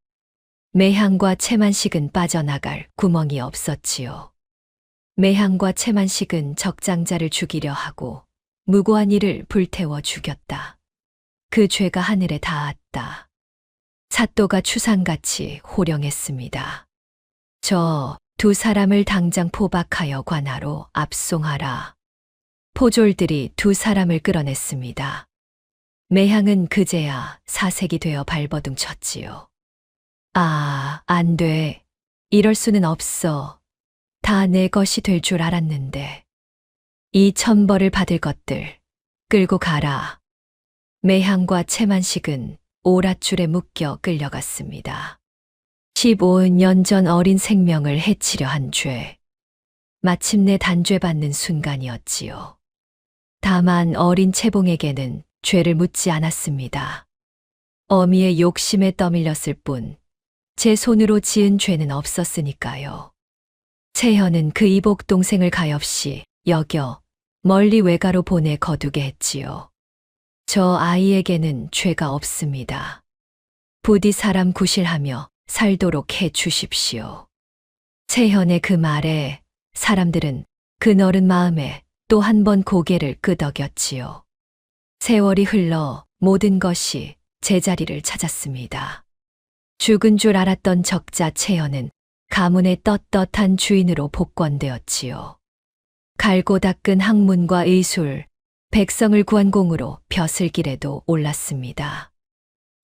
매향과 채만식은 빠져나갈 구멍이 없었지요. 매향과 채만식은 적장자를 죽이려 하고 무고한 이를 불태워 죽였다. 그 죄가 하늘에 닿았다. 사또가 추상같이 호령했습니다. 저 두 사람을 당장 포박하여 관하로 압송하라. 포졸들이 두 사람을 끌어냈습니다. 매향은 그제야 사색이 되어 발버둥 쳤지요. 아, 안 돼. 이럴 수는 없어. 다 내 것이 될 줄 알았는데. 이 천벌을 받을 것들 끌고 가라. 매향과 채만식은 오랏줄에 묶여 끌려갔습니다. 15년 전 어린 생명을 해치려 한 죄. 마침내 단죄받는 순간이었지요. 다만 어린 채봉에게는 죄를 묻지 않았습니다. 어미의 욕심에 떠밀렸을 뿐, 제 손으로 지은 죄는 없었으니까요. 채현은 그 이복 동생을 가엾이 여겨 멀리 외가로 보내 거두게 했지요. 저 아이에게는 죄가 없습니다. 부디 사람 구실하며 살도록 해 주십시오. 채현의 그 말에 사람들은 그 너른 마음에 또 한 번 고개를 끄덕였지요. 세월이 흘러 모든 것이 제자리를 찾았습니다. 죽은 줄 알았던 적자 채현은 가문의 떳떳한 주인으로 복권되었지요. 갈고 닦은 학문과 의술, 백성을 구한 공으로 벼슬길에도 올랐습니다.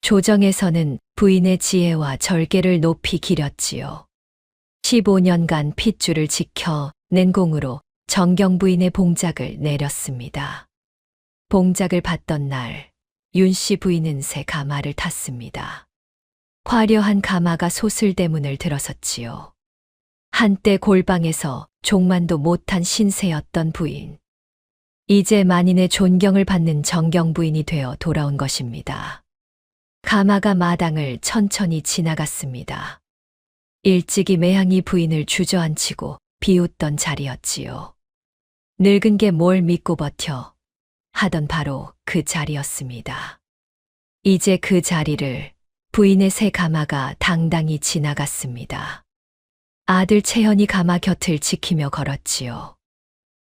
조정에서는 부인의 지혜와 절개를 높이 기렸지요. 15년간 핏줄을 지켜 낸 공으로 정경 부인의 봉작을 내렸습니다. 봉작을 받던 날, 윤씨 부인은 새 가마를 탔습니다. 화려한 가마가 소슬대문을 들어섰지요. 한때 골방에서 종만도 못한 신세였던 부인. 이제 만인의 존경을 받는 정경 부인이 되어 돌아온 것입니다. 가마가 마당을 천천히 지나갔습니다. 일찍이 매향이 부인을 주저앉히고 비웃던 자리였지요. 늙은 게 뭘 믿고 버텨 하던 바로 그 자리였습니다. 이제 그 자리를 부인의 새 가마가 당당히 지나갔습니다. 아들 채현이 가마 곁을 지키며 걸었지요.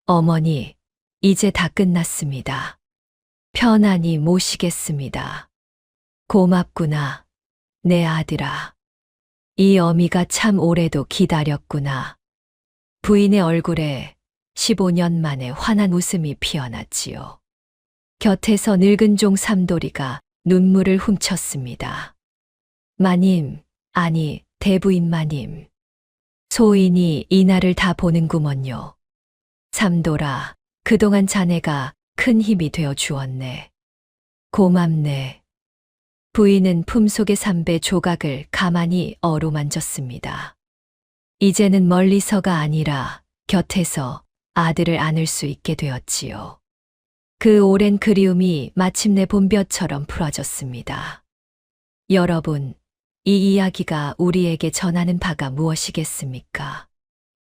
어머니, 이제 다 끝났습니다. 편안히 모시겠습니다. 고맙구나, 내 아들아. 이 어미가 참 오래도 기다렸구나. 부인의 얼굴에 15년 만에 환한 웃음이 피어났지요. 곁에서 늙은 종 삼돌이가 눈물을 훔쳤습니다. 마님, 아니 대부인 마님. 소인이 이날을 다 보는구먼요. 삼돌아, 그동안 자네가 큰 힘이 되어 주었네. 고맙네. 부인은 품속의 삼배 조각을 가만히 어루만졌습니다. 이제는 멀리서가 아니라 곁에서 아들을 안을 수 있게 되었지요. 그 오랜 그리움이 마침내 봄볕처럼 풀어졌습니다. 여러분, 이 이야기가 우리에게 전하는 바가 무엇이겠습니까?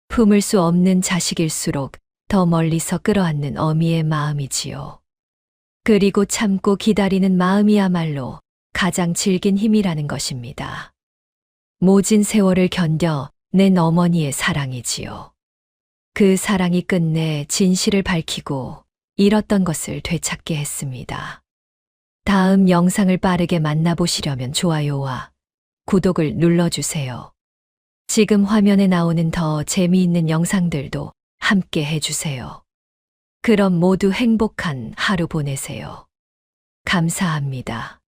품을 수 없는 자식일수록 더 멀리서 끌어안는 어미의 마음이지요. 그리고 참고 기다리는 마음이야말로 가장 질긴 힘이라는 것입니다. 모진 세월을 견뎌 낸 어머니의 사랑이지요. 그 사랑이 끝내 진실을 밝히고 잃었던 것을 되찾게 했습니다. 다음 영상을 빠르게 만나보시려면 좋아요와 구독을 눌러주세요. 지금 화면에 나오는 더 재미있는 영상들도 함께 해주세요. 그럼 모두 행복한 하루 보내세요. 감사합니다.